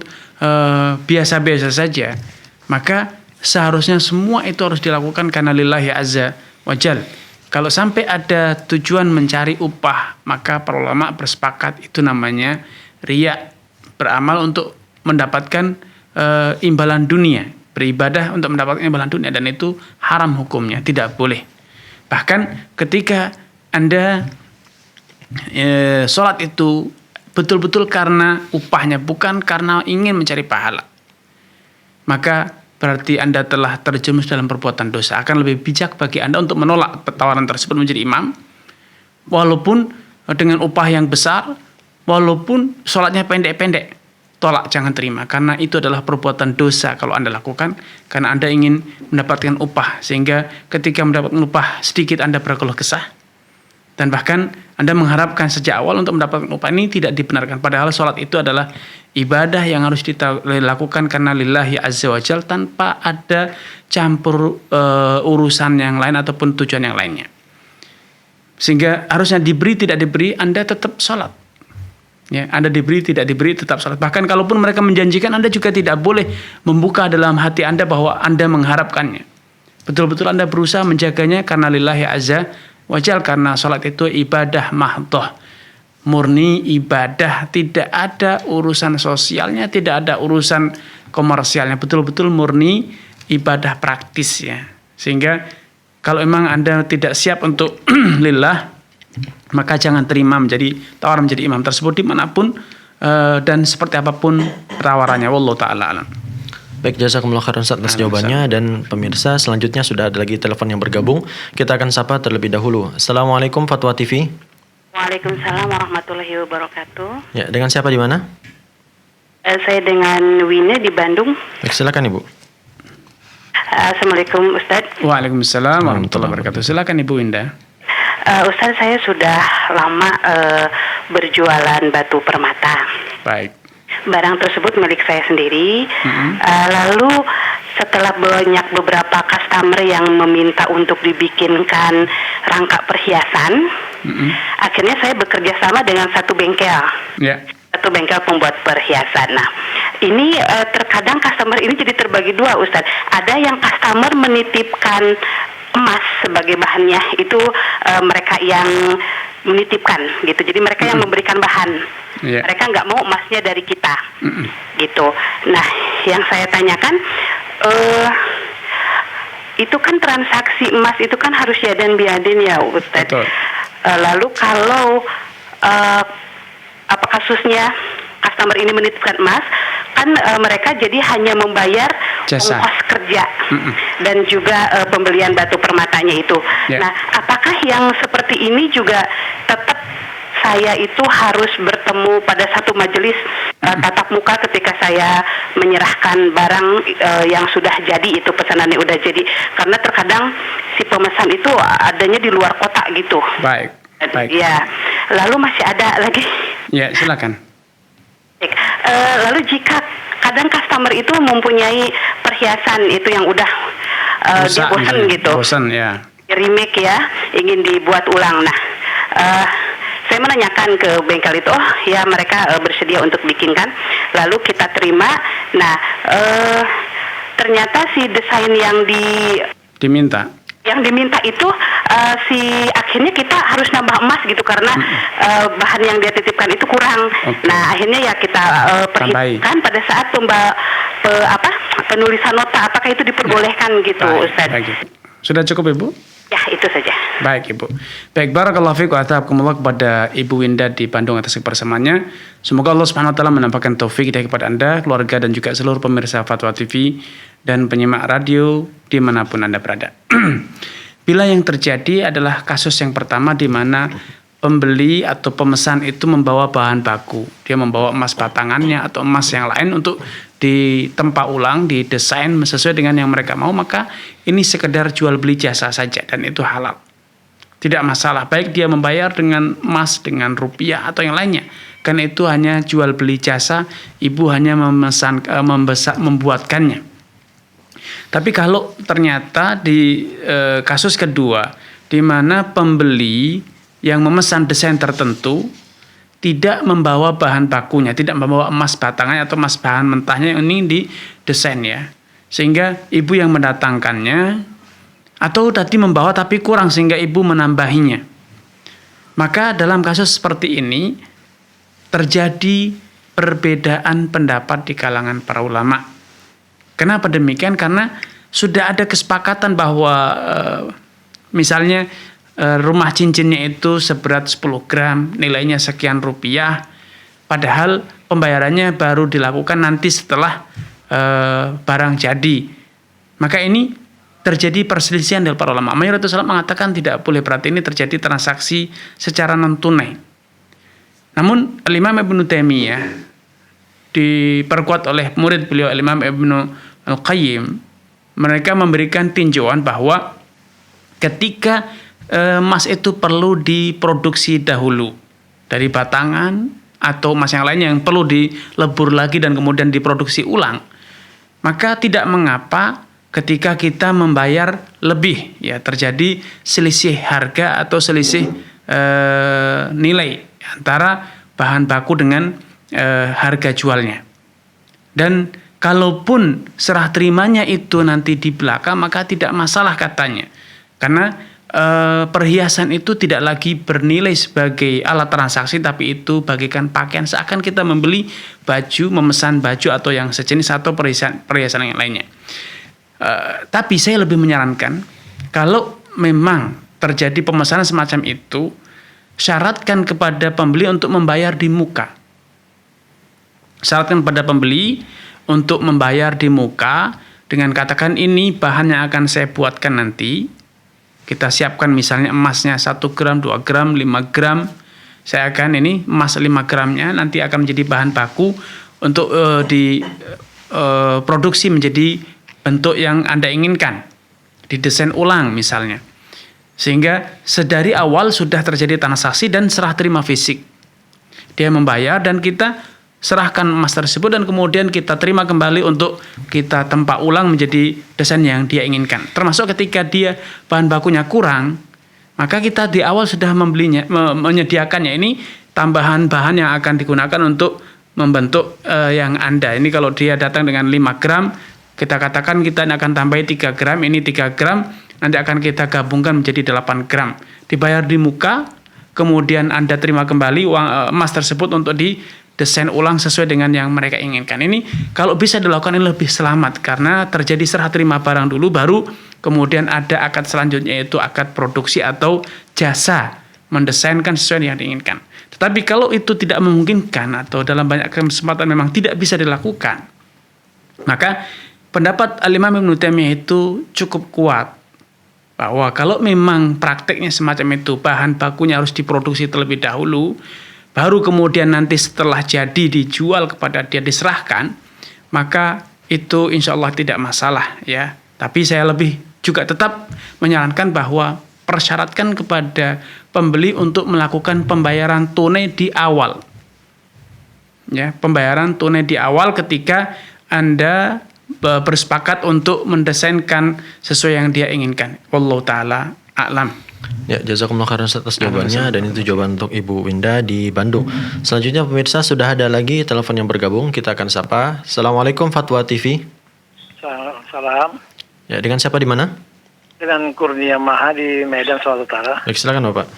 [SPEAKER 5] biasa-biasa saja, maka seharusnya semua itu harus dilakukan karena lillahi azza wa jal. Kalau sampai ada tujuan mencari upah, maka para ulama bersepakat itu namanya riya, beramal untuk mendapatkan imbalan dunia, beribadah untuk mendapatkan imbalan dunia, dan itu haram hukumnya, tidak boleh. Bahkan ketika Anda sholat itu betul-betul karena upahnya, bukan karena ingin mencari pahala, maka berarti Anda telah terjerumus dalam perbuatan dosa. Akan lebih bijak bagi Anda untuk menolak tawaran tersebut menjadi imam, walaupun dengan upah yang besar, walaupun sholatnya pendek-pendek. Tolak, jangan terima, karena itu adalah perbuatan dosa kalau Anda lakukan karena Anda ingin mendapatkan upah, sehingga ketika mendapatkan upah sedikit Anda berkeluh kesah, dan bahkan Anda mengharapkan sejak awal untuk mendapatkan upah. Ini tidak dibenarkan, padahal sholat itu adalah ibadah yang harus dilakukan karena lillahi azza wa jal, tanpa ada campur urusan yang lain ataupun tujuan yang lainnya, sehingga harusnya diberi tidak diberi Anda tetap sholat. Ya, Anda diberi tidak diberi tetap salat. Bahkan kalaupun mereka menjanjikan, Anda juga tidak boleh membuka dalam hati Anda bahwa Anda mengharapkannya. Betul-betul Anda berusaha menjaganya karena lillahi azza wa jal, karena salat itu ibadah mahdhah, murni ibadah, tidak ada urusan sosialnya, tidak ada urusan komersialnya, betul-betul murni ibadah praktis ya. Sehingga kalau memang Anda tidak siap untuk lillah, maka jangan terima tawaran menjadi imam tersebut dimanapun dan seperti apapun tawarannya. Wallahu ta'ala alam.
[SPEAKER 4] Baik, jazakumullah khairan Ustaz atas jawabannya. Dan pemirsa, selanjutnya sudah ada lagi telepon yang bergabung. Kita akan sapa terlebih dahulu. Assalamualaikum Fatwa TV.
[SPEAKER 9] Waalaikumsalam warahmatullahi wabarakatuh.
[SPEAKER 4] Ya, dengan siapa di mana?
[SPEAKER 9] Saya dengan Wina di Bandung.
[SPEAKER 4] Baik, silakan Ibu.
[SPEAKER 9] Assalamualaikum Ustaz.
[SPEAKER 5] Waalaikumsalam warahmatullahi wabarakatuh. Silakan Ibu Winda.
[SPEAKER 9] Ustaz, saya sudah lama berjualan batu permata.
[SPEAKER 5] Baik.
[SPEAKER 9] Barang tersebut milik saya sendiri. Lalu setelah banyak beberapa customer yang meminta untuk dibikinkan rangka perhiasan, akhirnya saya bekerja sama dengan satu bengkel.
[SPEAKER 5] Yeah.
[SPEAKER 9] satu bengkel pembuat perhiasan. Nah, ini terkadang customer ini jadi terbagi dua, Ustadz. Ada yang customer menitipkan emas sebagai bahannya, itu mereka yang menitipkan gitu. Jadi mereka yang memberikan bahan. Mereka nggak mau emasnya dari kita, gitu. Nah, yang saya tanyakan, itu kan transaksi emas itu kan harus yadan biadin ya, Ustadz. Lalu kalau apa kasusnya customer ini menitipkan emas, kan mereka jadi hanya membayar ongkos kerja dan juga pembelian batu permatanya itu. Nah, apakah yang seperti ini juga tetap saya itu harus bertemu pada satu majelis tatap muka ketika saya menyerahkan barang yang sudah jadi, itu pesanannya udah jadi, karena terkadang si pemesan itu adanya di luar kota gitu. Baik. Ya, lalu masih ada lagi.
[SPEAKER 5] Ya, silakan.
[SPEAKER 9] Lalu jika kadang customer itu mempunyai perhiasan itu yang udah dia bosan gitu, remake ya, ingin dibuat ulang. Nah, saya menanyakan ke bengkel itu, oh ya mereka bersedia untuk bikinkan, lalu kita terima. Nah, ternyata si desain yang diminta itu si akhirnya kita harus nambah emas gitu, karena bahan yang dia titipkan itu kurang. Nah, akhirnya ya kita perhitungkan pada saat penulisan nota, apakah itu diperbolehkan gitu, Ustaz.
[SPEAKER 5] Sudah cukup, Ibu?
[SPEAKER 9] Ya, itu saja.
[SPEAKER 5] Baik, Ibu. Baik, barakallahu fiikum wa ta'akumullah kepada Ibu Winda di Bandung atas kebersamaannya. Semoga Allah Subhanahu wa taala menampakkan taufik hidayah kepada Anda, keluarga, dan juga seluruh pemirsa Fatwa TV dan penyimak radio dimanapun Anda berada. Bila yang terjadi adalah kasus yang pertama di mana pembeli atau pemesan itu membawa bahan baku, dia membawa emas batangannya atau emas yang lain untuk ditempa ulang, didesain sesuai dengan yang mereka mau, maka ini sekedar jual beli jasa saja dan itu halal. Tidak masalah, baik dia membayar dengan emas, dengan rupiah atau yang lainnya. Karena itu hanya jual beli jasa, ibu hanya membuatkannya. Tapi kalau ternyata di kasus kedua, di mana pembeli yang memesan desain tertentu tidak membawa bahan bakunya, tidak membawa emas batangannya atau emas bahan mentahnya yang ini didesain ya, sehingga ibu yang mendatangkannya atau tadi membawa tapi kurang sehingga ibu menambahinya, maka dalam kasus seperti ini terjadi perbedaan pendapat di kalangan para ulama. Kenapa demikian? Karena sudah ada kesepakatan bahwa misalnya rumah cincinnya itu seberat 10 gram, nilainya sekian rupiah, padahal pembayarannya baru dilakukan nanti setelah barang jadi. Maka ini terjadi perselisihan dari para ulama. Mayoritas ulama mengatakan tidak boleh, berarti ini terjadi transaksi secara non tunai. Namun Imam Ibnu Taimiyah diperkuat oleh murid beliau Imam Ibnu Al-Qayyim, mereka memberikan tinjauan bahwa ketika emas itu perlu diproduksi dahulu dari batangan atau emas yang lainnya yang perlu dilebur lagi dan kemudian diproduksi ulang, maka tidak mengapa ketika kita membayar lebih, ya terjadi selisih harga atau selisih nilai antara bahan baku dengan harga jualnya. Dan kalaupun serah terimanya itu nanti di belakang, maka tidak masalah katanya, karena perhiasan itu tidak lagi bernilai sebagai alat transaksi, tapi itu bagaikan pakaian, seakan kita membeli baju, memesan baju atau yang sejenis atau perhiasan yang lainnya. Tapi saya lebih menyarankan, kalau memang terjadi pemesanan semacam itu, syaratkan kepada pembeli untuk membayar di muka. Syaratkan kepada pembeli untuk membayar di muka dengan katakan ini bahan yang akan saya buatkan nanti. Kita siapkan misalnya emasnya 1 gram, 2 gram, 5 gram. Saya akan ini emas 5 gramnya nanti akan menjadi bahan baku untuk diproduksi menjadi bentuk yang Anda inginkan. Didesain ulang misalnya. Sehingga sedari awal sudah terjadi transaksi dan serah terima fisik. Dia membayar dan kita serahkan emas tersebut dan kemudian kita terima kembali untuk kita tempa ulang menjadi desain yang dia inginkan. Termasuk ketika dia bahan bakunya kurang, maka kita di awal sudah membelinya, menyediakannya ini tambahan bahan yang akan digunakan untuk membentuk yang Anda. Ini kalau dia datang dengan 5 gram, kita katakan kita akan tambahi 3 gram, ini 3 gram, nanti akan kita gabungkan menjadi 8 gram. Dibayar di muka, kemudian Anda terima kembali uang emas tersebut untuk didesain ulang sesuai dengan yang mereka inginkan. Ini kalau bisa dilakukan ini lebih selamat, karena terjadi serah terima barang dulu, baru kemudian ada akad selanjutnya, yaitu akad produksi atau jasa mendesainkan sesuai yang diinginkan. Tetapi kalau itu tidak memungkinkan atau dalam banyak kesempatan memang tidak bisa dilakukan, maka pendapat Al-Imam Ibnu Taimiyah itu cukup kuat bahwa kalau memang prakteknya semacam itu, bahan bakunya harus diproduksi terlebih dahulu, baru kemudian nanti setelah jadi dijual kepada dia, diserahkan, maka itu insya Allah tidak masalah ya. Tapi saya lebih juga tetap menyarankan bahwa persyaratkan kepada pembeli untuk melakukan pembayaran tunai di awal. Ya, pembayaran tunai di awal ketika Anda bersepakat untuk mendesainkan sesuai yang dia inginkan. Wallahu taala a'lam.
[SPEAKER 4] Ya, jazakumullah khairan atas jawabannya, dan itu jawaban untuk Ibu Winda di Bandung. Selanjutnya pemirsa, sudah ada lagi telepon yang bergabung, kita akan sapa. Assalamualaikum Fatwa TV.
[SPEAKER 10] Salam.
[SPEAKER 4] Ya, dengan siapa di mana?
[SPEAKER 10] Dengan Kurnia Maha di Medan, Sumatera Utara.
[SPEAKER 4] Baik, silakan Bapak.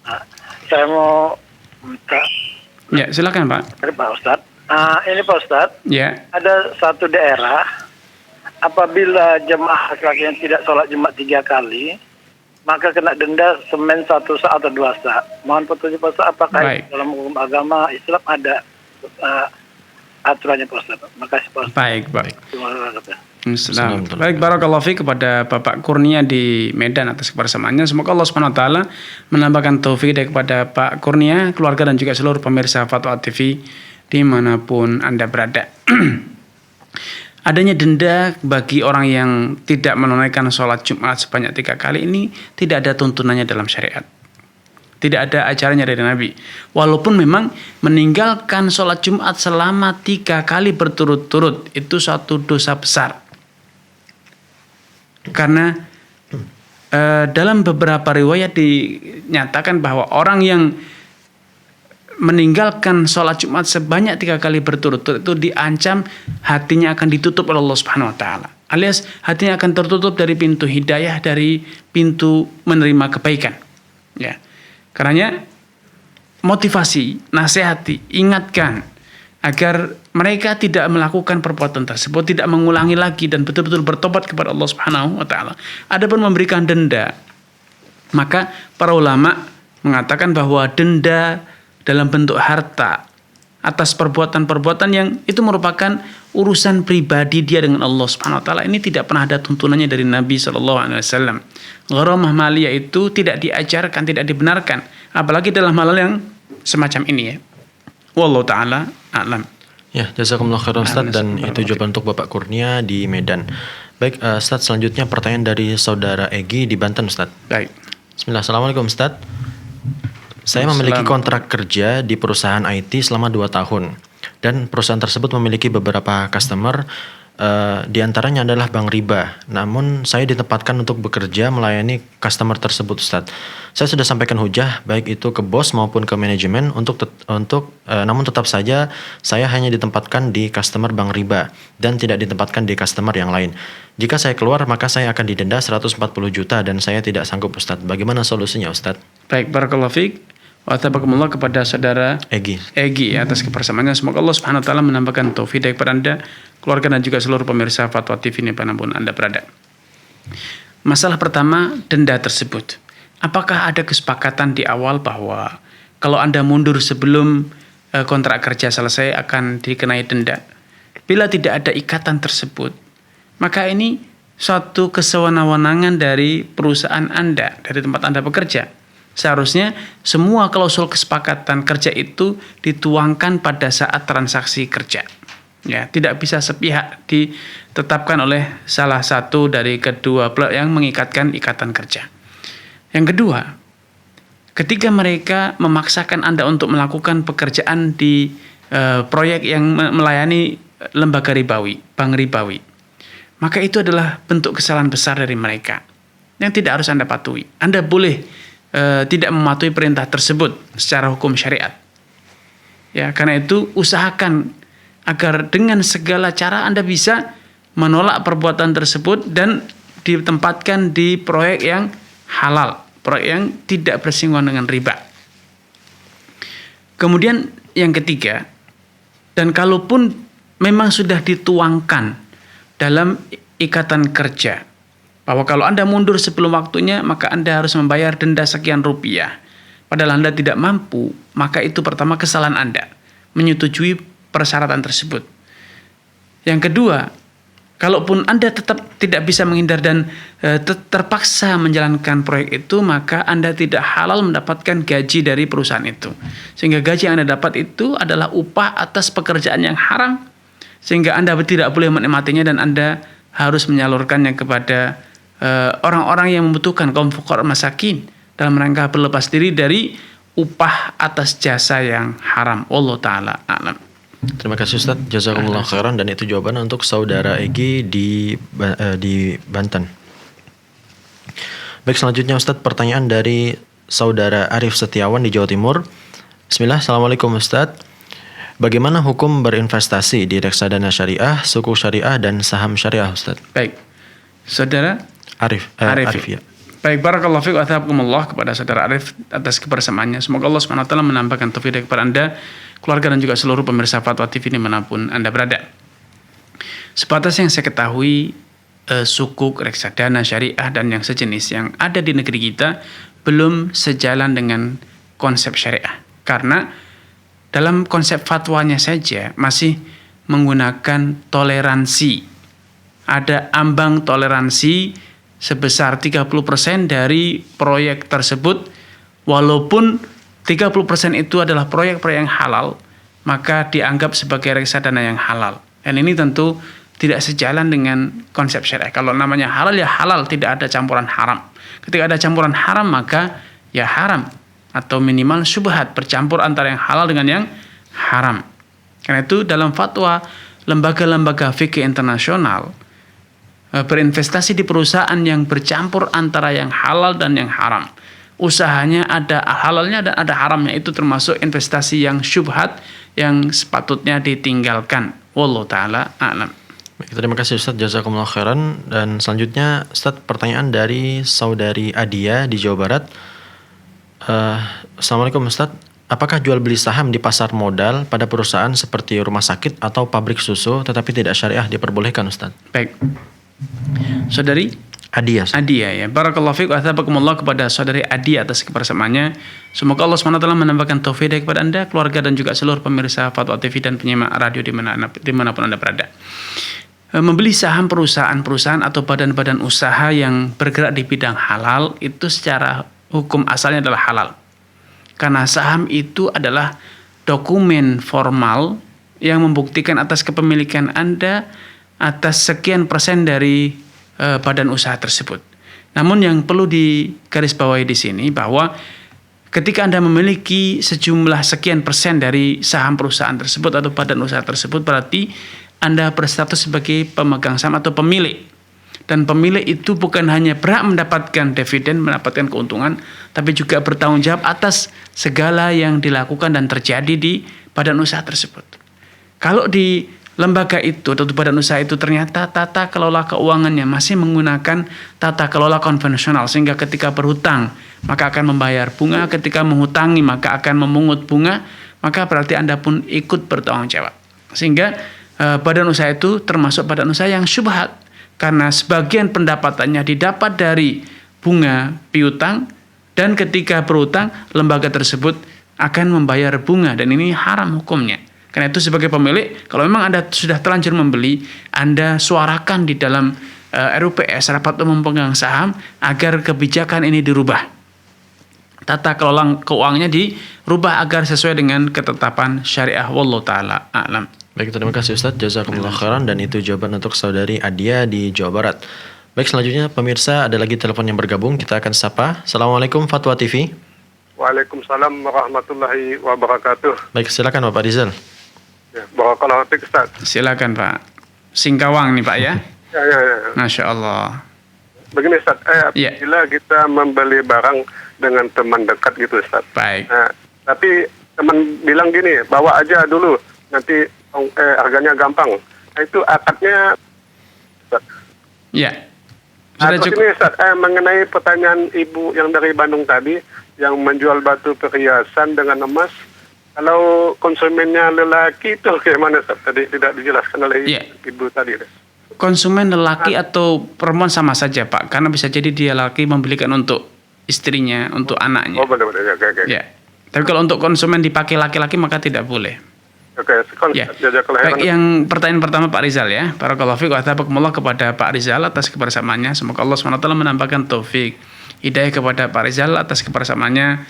[SPEAKER 10] Nah, saya mau minta.
[SPEAKER 5] Ya, silakan Pak.
[SPEAKER 10] Dari Pak Ustadz. Ini Pak Ustadz.
[SPEAKER 5] Ya.
[SPEAKER 10] Ada satu daerah, apabila jemaah laki-laki yang tidak sholat Jumat 3 kali, maka kena denda semen 1 sa atau 2 sa. Mohon petunjuk Pak Ustadz, apakah dalam hukum agama Islam ada aturannya Pak Ustadz? Makasih Pak Ustadz.
[SPEAKER 5] Baik, baik.
[SPEAKER 10] Terima kasih.
[SPEAKER 5] Baik, barakallahu fiik kepada Bapak Kurnia di Medan atas kebersamaannya. Semoga Allah Subhanahu wa taala menambahkan taufik kepada Pak Kurnia, keluarga, dan juga seluruh pemirsa Fatwa TV dimanapun Anda berada. Adanya denda bagi orang yang tidak menunaikan sholat Jumat sebanyak 3 kali ini tidak ada tuntunannya dalam syariat. Tidak ada ajarannya dari Nabi. Walaupun memang meninggalkan sholat Jumat selama 3 kali berturut-turut itu suatu dosa besar. Karena dalam beberapa riwayat dinyatakan bahwa orang yang meninggalkan sholat Jumat sebanyak 3 kali berturut-turut itu diancam hatinya akan ditutup oleh Allah Subhanahu wa taala. Alias hatinya akan tertutup dari pintu hidayah, dari pintu menerima kebaikan. Ya. Karenanya motivasi, nasihati, ingatkan agar mereka tidak melakukan perbuatan tersebut, tidak mengulangi lagi, dan betul-betul bertobat kepada Allah Subhanahu wa taala. Adapun memberikan denda, maka para ulama mengatakan bahwa denda dalam bentuk harta atas perbuatan-perbuatan yang itu merupakan urusan pribadi dia dengan Allah Subhanahu wa taala, ini tidak pernah ada tuntunannya dari Nabi sallallahu alaihi wasallam. Gharamah maliyah itu tidak diajarkan, tidak dibenarkan, apalagi dalam hal yang semacam ini ya. Wallahu taala a'lam.
[SPEAKER 4] Ya, jazakumullah khairan Ustaz, dan itu jawaban untuk Bapak Kurnia di Medan. Baik, Ustaz, selanjutnya pertanyaan dari Saudara Egi di Banten, Ustaz.
[SPEAKER 5] Baik.
[SPEAKER 4] Bismillah. Assalamualaikum Ustaz. Saya memiliki kontrak kerja di perusahaan IT selama 2 tahun. Dan perusahaan tersebut memiliki beberapa customer, di antaranya adalah bank riba. Namun saya ditempatkan untuk bekerja melayani customer tersebut, Ustaz. Saya sudah sampaikan hujah baik itu ke bos maupun ke manajemen namun tetap saja saya hanya ditempatkan di customer bank riba dan tidak ditempatkan di customer yang lain. Jika saya keluar maka saya akan didenda 140 juta dan saya tidak sanggup, Ustaz. Bagaimana solusinya, Ustaz?
[SPEAKER 5] Baik, barakallahu fiik. Wa tabakumullah kepada saudara Egi atas kebersamaannya. Semoga Allah Subhanahu wa taala menambahkan taufik kepada Anda, keluarga, dan juga seluruh pemirsa Fatwa TV dimanapun Anda berada. Masalah pertama, denda tersebut. Apakah ada kesepakatan di awal bahwa kalau Anda mundur sebelum kontrak kerja selesai akan dikenai denda? Bila tidak ada ikatan tersebut, maka ini suatu kesewenang-wenangan dari perusahaan Anda, dari tempat Anda bekerja. Seharusnya semua klausul kesepakatan kerja itu dituangkan pada saat transaksi kerja. Ya, tidak bisa sepihak ditetapkan oleh salah satu dari kedua pihak yang mengikatkan ikatan kerja. Yang kedua, ketika mereka memaksakan Anda untuk melakukan pekerjaan di proyek yang melayani lembaga ribawi, bank ribawi, maka itu adalah bentuk kesalahan besar dari mereka yang tidak harus Anda patuhi. Anda boleh tidak mematuhi perintah tersebut secara hukum syariat. Ya, karena itu usahakan agar dengan segala cara Anda bisa menolak perbuatan tersebut dan ditempatkan di proyek yang halal, proyek yang tidak bersinggungan dengan riba. Kemudian yang ketiga, dan kalaupun memang sudah dituangkan dalam ikatan kerja bahwa kalau Anda mundur sebelum waktunya maka Anda harus membayar denda sekian rupiah, padahal Anda tidak mampu, maka itu pertama kesalahan Anda menyetujui persyaratan tersebut. Yang kedua, kalaupun Anda tetap tidak bisa menghindar dan terpaksa menjalankan proyek itu, maka Anda tidak halal mendapatkan gaji dari perusahaan itu. Sehingga gaji yang Anda dapat itu adalah upah atas pekerjaan yang haram, sehingga Anda tidak boleh menikmatinya dan Anda harus menyalurkannya kepada orang-orang yang membutuhkan, kaum fuqara masakin, dalam rangka berlepas diri dari upah atas jasa yang haram. Allah Ta'ala a'lam.
[SPEAKER 4] Terima kasih Ustaz, jazakumullah khairan, dan itu jawaban untuk saudara Egi di Banten. Baik, selanjutnya Ustaz, pertanyaan dari saudara Arif Setiawan di Jawa Timur. Bismillah, Assalamualaikum Ustaz. Bagaimana hukum berinvestasi di reksadana syariah, suku syariah, dan saham syariah Ustaz?
[SPEAKER 5] Baik, saudara
[SPEAKER 4] Arif ya.
[SPEAKER 5] Baik, barakallahu fiik wa athabakumullah kepada saudara Arif atas kebersamaannya. Semoga Allah Subhanahu wa taala menambahkan taufik kepada Anda, keluarga, dan juga seluruh pemirsa Fatwa TV dimanapun Anda berada. Sebatas yang saya ketahui, sukuk, reksadana syariah, dan yang sejenis yang ada di negeri kita belum sejalan dengan konsep syariah. Karena dalam konsep fatwanya saja masih menggunakan toleransi. Ada ambang toleransi sebesar 30% dari proyek tersebut, walaupun 30% itu adalah proyek-proyek yang halal, maka dianggap sebagai reksadana yang halal. Dan ini tentu tidak sejalan dengan konsep syariah. Kalau namanya halal ya halal, tidak ada campuran haram. Ketika ada campuran haram maka ya haram, atau minimal syubhat, bercampur antara yang halal dengan yang haram. Karena itu dalam fatwa lembaga-lembaga fikih internasional, berinvestasi di perusahaan yang bercampur antara yang halal dan yang haram, usahanya ada halalnya dan ada haramnya, itu termasuk investasi yang syubhat yang sepatutnya ditinggalkan. Wallahu ta'ala a'lam.
[SPEAKER 4] Baik, terima kasih Ustaz, jazakumullah khairan. Dan selanjutnya Ustaz, pertanyaan dari saudari Adia di Jawa Barat. Assalamualaikum Ustaz, apakah jual beli saham di pasar modal pada perusahaan seperti rumah sakit atau pabrik susu tetapi tidak syariah diperbolehkan Ustaz?
[SPEAKER 5] Baik, saudari
[SPEAKER 4] Adia
[SPEAKER 5] ya. Barakallahu fiik wa athabakumullah kepada saudari Adia atas kebersamaannya. Semoga Allah SWT menambahkan taufik kepada Anda, keluarga, dan juga seluruh pemirsa Fatwa TV dan penyimak radio dimanapun Anda berada. Membeli saham perusahaan-perusahaan atau badan-badan usaha yang bergerak di bidang halal itu secara hukum asalnya adalah halal. Karena saham itu adalah dokumen formal yang membuktikan atas kepemilikan Anda atas sekian persen dari badan usaha tersebut. Namun yang perlu digarisbawahi di sini bahwa ketika Anda memiliki sejumlah sekian persen dari saham perusahaan tersebut atau badan usaha tersebut, berarti Anda berstatus sebagai pemegang saham atau pemilik. Dan pemilik itu bukan hanya berhak mendapatkan dividen, mendapatkan keuntungan, tapi juga bertanggung jawab atas segala yang dilakukan dan terjadi di badan usaha tersebut. Kalau di lembaga itu atau badan usaha itu ternyata tata kelola keuangannya masih menggunakan tata kelola konvensional, sehingga ketika berhutang maka akan membayar bunga, ketika menghutangi maka akan memungut bunga, maka berarti Anda pun ikut bertanggung jawab. Sehingga badan usaha itu termasuk badan usaha yang syubhat, karena sebagian pendapatannya didapat dari bunga piutang, dan ketika berhutang lembaga tersebut akan membayar bunga, dan ini haram hukumnya. Karena itu sebagai pemilik, kalau memang Anda sudah terlanjur membeli, Anda suarakan di dalam RUPS, Rapat Umum Pemegang Saham, agar kebijakan ini dirubah. Tata kelola keuangannya dirubah agar sesuai dengan ketetapan syariah. Wallahu ta'ala a'lam.
[SPEAKER 4] Baik, terima kasih Ustaz, jazakumullah khairan, dan itu jawaban untuk saudari Adia di Jawa Barat. Baik, selanjutnya pemirsa ada lagi telepon yang bergabung, kita akan sapa. Assalamualaikum Fatwa TV.
[SPEAKER 11] Waalaikumsalam warahmatullahi wabarakatuh.
[SPEAKER 4] Baik, silakan Bapak Rizal.
[SPEAKER 11] Ya, barakallahu fiik Ustaz.
[SPEAKER 5] Silakan Pak. Singkawang nih Pak ya.
[SPEAKER 11] Ya.
[SPEAKER 5] Masya Allah.
[SPEAKER 11] Begini Ustaz, bila kita membeli barang dengan teman dekat gitu Ustaz.
[SPEAKER 5] Baik.
[SPEAKER 11] Nah, tapi teman bilang gini, bawa aja dulu, nanti harganya gampang. Nah, itu akadnya.
[SPEAKER 5] Ya.
[SPEAKER 11] Terus ini Ustaz, mengenai pertanyaan Ibu yang dari Bandung tadi, yang menjual batu perhiasan dengan emas, kalau konsumennya lelaki itu bagaimana Ustaz? Tadi tidak dijelaskan oleh Ibu tadi.
[SPEAKER 5] Konsumen lelaki atau perempuan sama saja Pak, karena bisa jadi dia lelaki membelikan untuk istrinya, untuk anaknya.
[SPEAKER 11] Oh benar-benar.
[SPEAKER 5] Ya. Tapi kalau untuk konsumen dipakai laki-laki maka tidak boleh.
[SPEAKER 11] Oke,
[SPEAKER 5] ya. Baik, yang pertanyaan pertama Pak Rizal ya. Barakallahu fiik wa tabakumullah kepada Pak Rizal atas kebersamaannya. Semoga Allah SWT menambahkan taufik hidayah kepada Pak Rizal atas kebersamaannya.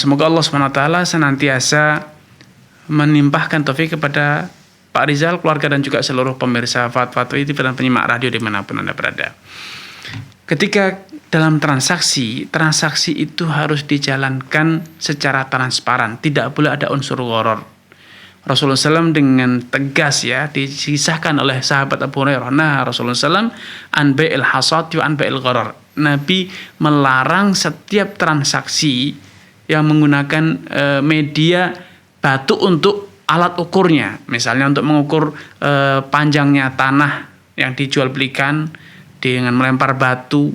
[SPEAKER 5] Semoga Allah SWT senantiasa menimpahkan taufik kepada Pak Rizal, keluarga dan juga seluruh pemirsa Fatwa TV dan penyimak radio dimanapun Anda berada. Ketika dalam transaksi itu harus dijalankan secara transparan, tidak boleh ada unsur gharar. Rasulullah SAW dengan tegas ya disisahkan oleh sahabat Abu Hurairah. Nah, Rasulullah SAW an bai'il hasad wa an bai'il gharar. Nabi melarang setiap transaksi yang menggunakan media batu untuk alat ukurnya. Misalnya untuk mengukur panjangnya tanah yang dijual belikan dengan melempar batu,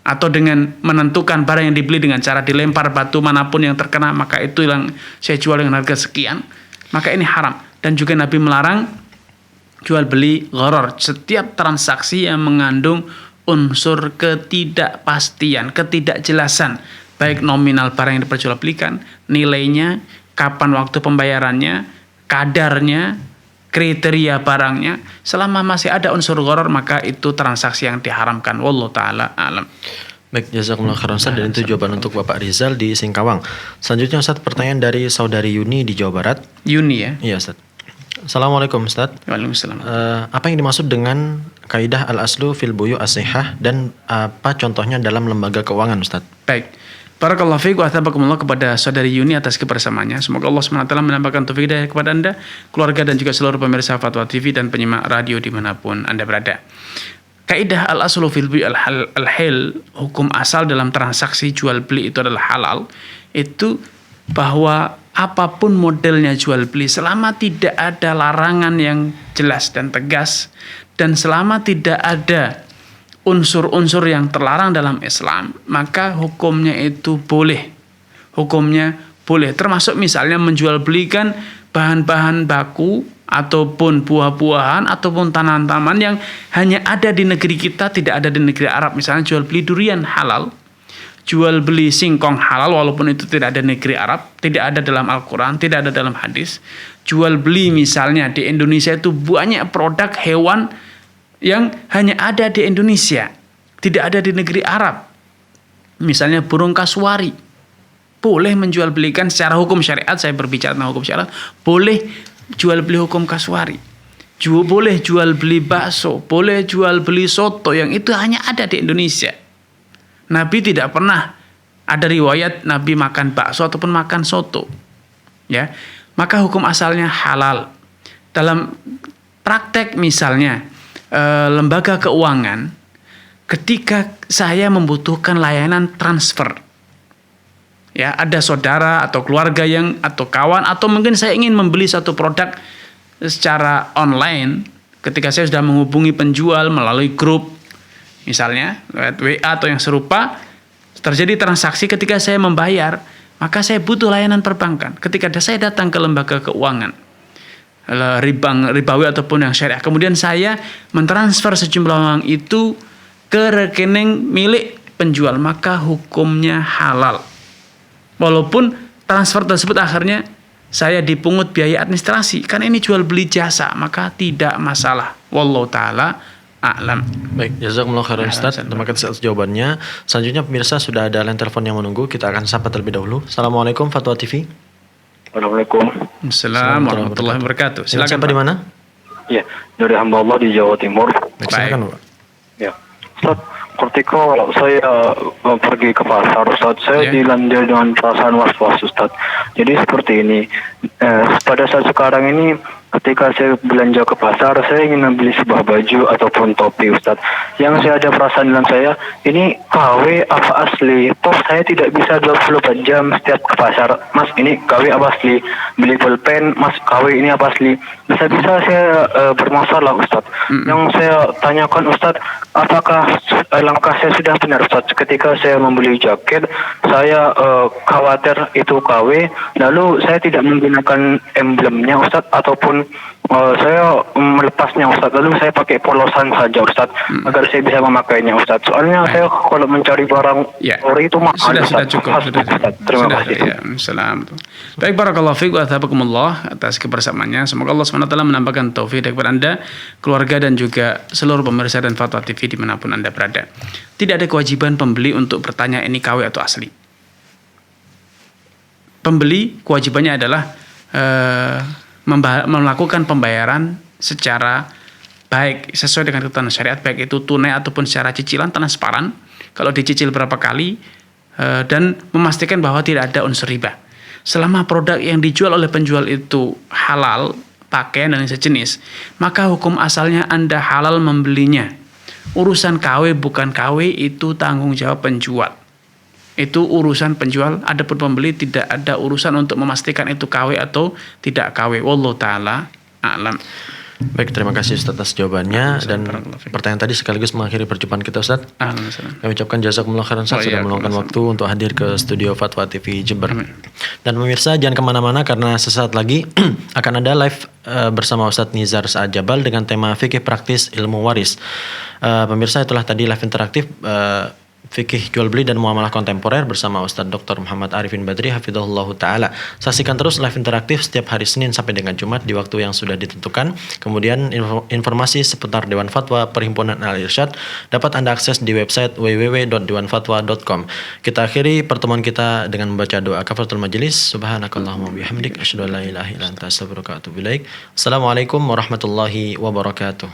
[SPEAKER 5] atau dengan menentukan barang yang dibeli dengan cara dilempar batu manapun yang terkena, maka itu yang saya jual dengan harga sekian, maka ini haram. Dan juga Nabi melarang jual beli gharar, setiap transaksi yang mengandung unsur ketidakpastian, ketidakjelasan, baik nominal barang yang diperjualbelikan, nilainya, kapan waktu pembayarannya, kadarnya, kriteria barangnya. Selama masih ada unsur gharar maka itu transaksi yang diharamkan. Wallahu taala alam.
[SPEAKER 4] Baik, jazakumullah khairan Ustaz, dan itu jawaban untuk Bapak Rizal di Singkawang. Selanjutnya Ustaz, pertanyaan dari saudari Yuni di Jawa Barat.
[SPEAKER 5] Yuni ya?
[SPEAKER 4] Iya Ustaz. Assalamualaikum Ustaz.
[SPEAKER 5] Waalaikumsalam.
[SPEAKER 4] Apa yang dimaksud dengan kaidah al-aslu fil buyu as-sihah dan apa contohnya dalam lembaga keuangan Ustaz?
[SPEAKER 5] Baik. Barakallahu fiik wa tabakumullah kepada saudari Yuni atas kebersamaannya. Semoga Allah SWT menambahkan taufik hidayah kepada Anda, keluarga dan juga seluruh pemirsa Fatwa TV dan penyimak radio dimanapun Anda berada. Kaidah al-aslu fil buyu al-hil, hukum asal dalam transaksi jual beli itu adalah halal, itu bahwa apapun modelnya jual beli selama tidak ada larangan yang jelas dan tegas, dan selama tidak ada unsur-unsur yang terlarang dalam Islam, maka hukumnya itu boleh. Hukumnya boleh. Termasuk misalnya menjual belikan bahan-bahan baku ataupun buah-buahan ataupun tanaman-tanaman yang hanya ada di negeri kita, tidak ada di negeri Arab. Misalnya jual beli durian halal, jual beli singkong halal walaupun itu tidak ada di negeri Arab, tidak ada dalam Al-Quran, tidak ada dalam hadis. Jual beli misalnya di Indonesia itu banyak produk hewan yang hanya ada di Indonesia, tidak ada di negeri Arab. Misalnya burung kasuari, boleh menjual belikan secara hukum syariat, saya berbicara tentang hukum syariat, boleh jual beli hukum kasuari. Boleh jual beli bakso, boleh jual beli soto yang itu hanya ada di Indonesia. Nabi tidak pernah ada riwayat Nabi makan bakso ataupun makan soto. Ya, maka hukum asalnya halal. Dalam praktek misalnya lembaga keuangan, ketika saya membutuhkan layanan transfer, ya ada saudara atau keluarga yang atau kawan atau mungkin saya ingin membeli satu produk secara online, ketika saya sudah menghubungi penjual melalui grup misalnya lewat WA atau yang serupa, terjadi transaksi, ketika saya membayar maka saya butuh layanan perbankan. Ketika saya datang ke lembaga keuangan ribawi ataupun yang syariah, kemudian saya mentransfer sejumlah uang itu ke rekening milik penjual, maka hukumnya halal. Walaupun transfer tersebut akhirnya saya dipungut biaya administrasi, kan ini jual beli jasa, maka tidak masalah. Wallahu taala a'lam.
[SPEAKER 4] Baik, jazakumullah khairan Ustaz. Terima kasih atas jawabannya. Selanjutnya pemirsa sudah ada line telepon yang menunggu, kita akan sapa terlebih dahulu. Assalamualaikum Fatwa TV.
[SPEAKER 6] Assalamualaikum.
[SPEAKER 5] Assalamualaikum warahmatullahi wabarakatuh.
[SPEAKER 4] Silakan Pak, di mana?
[SPEAKER 6] Ya, dari hamba Allah di Jawa Timur.
[SPEAKER 4] Silakan Pak.
[SPEAKER 6] Ya, Ustaz, ketika saya pergi ke pasar, Ustaz, saya dilanda dengan perasaan was-was, Ustaz. Jadi seperti ini, pada saat sekarang ini ketika saya belanja ke pasar, saya ingin membeli sebuah baju ataupun topi, Ustadz. Yang saya ada perasaan dalam saya, ini KW apa asli? Toh saya tidak bisa 24 jam setiap ke pasar. Mas, ini KW apa asli? Beli pulpen, Mas, KW ini apa asli? Bisa-bisa saya bermasalah, Ustadz. Yang saya tanyakan, Ustadz, apakah langkah saya sudah benar, Ustadz? Ketika saya membeli jaket, saya khawatir itu KW, lalu saya tidak menggunakan emblemnya, Ustadz, ataupun saya melepasnya, Ustadz, lalu saya pakai polosan saja, Ustadz, agar saya bisa memakainya, Ustadz. Soalnya saya kalau mencari barang ori itu mahal,
[SPEAKER 5] Sudah cukup.
[SPEAKER 6] Terima kasih.
[SPEAKER 5] Ya, salam. Baik, barakallahu fiik wa athabakumullah atas kebersamaannya. Semoga Allah SWT menambahkan taufik kepada Anda, keluarga, dan juga seluruh pemirsa dan Fatwa TV dimanapun Anda berada. Tidak ada kewajiban pembeli untuk bertanya ini KW atau asli. Pembeli kewajibannya adalah melakukan pembayaran secara baik sesuai dengan ketentuan syariat, baik itu tunai ataupun secara cicilan transparan. Kalau dicicil berapa kali, dan memastikan bahwa tidak ada unsur riba. Selama produk yang dijual oleh penjual itu halal, pakaian dan sejenis, maka hukum asalnya Anda halal membelinya. Urusan KW bukan KW itu tanggung jawab penjual. Itu urusan penjual, adapun pembeli tidak ada urusan untuk memastikan itu KW atau tidak KW. Wallahu taala a'lam.
[SPEAKER 4] Baik, terima kasih Ustaz atas jawabannya, dan pertanyaan tadi sekaligus mengakhiri perjumpaan kita, Ustaz. Kami ucapkan jazakumullah khairan Ustaz sudah meluangkan waktu untuk hadir ke studio Fatwa TV Jember. Dan pemirsa jangan kemana-mana karena sesaat lagi akan ada live bersama Ustaz Nizar Saad Jabal dengan tema fikih praktis ilmu waris. Pemirsa, itulah tadi live interaktif fikih jual beli dan muamalah kontemporer bersama Ustaz Dr. Muhammad Arifin Badri hafizahullahu taala. Saksikan terus live interaktif setiap hari Senin sampai dengan Jumat di waktu yang sudah ditentukan. Kemudian informasi seputar Dewan Fatwa Perhimpunan Al-Irsyad dapat Anda akses di website www.dewanfatwa.com. Kita akhiri pertemuan kita dengan membaca doa kafaratul majelis. Subhanakallahumma bihamdik asyhadu an la ilaha illa anta astaghfiruka wa atubu ilaik. Assalamualaikum warahmatullahi wabarakatuh.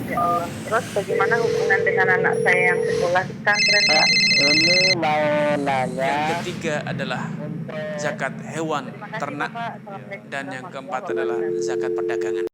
[SPEAKER 1] Ya Allah. Terus bagaimana hubungan dengan anak saya yang sekolah di pesantren, Pak?
[SPEAKER 2] Ini mau nanya.
[SPEAKER 3] Yang ketiga adalah zakat hewan ternak, dan yang keempat adalah zakat perdagangan.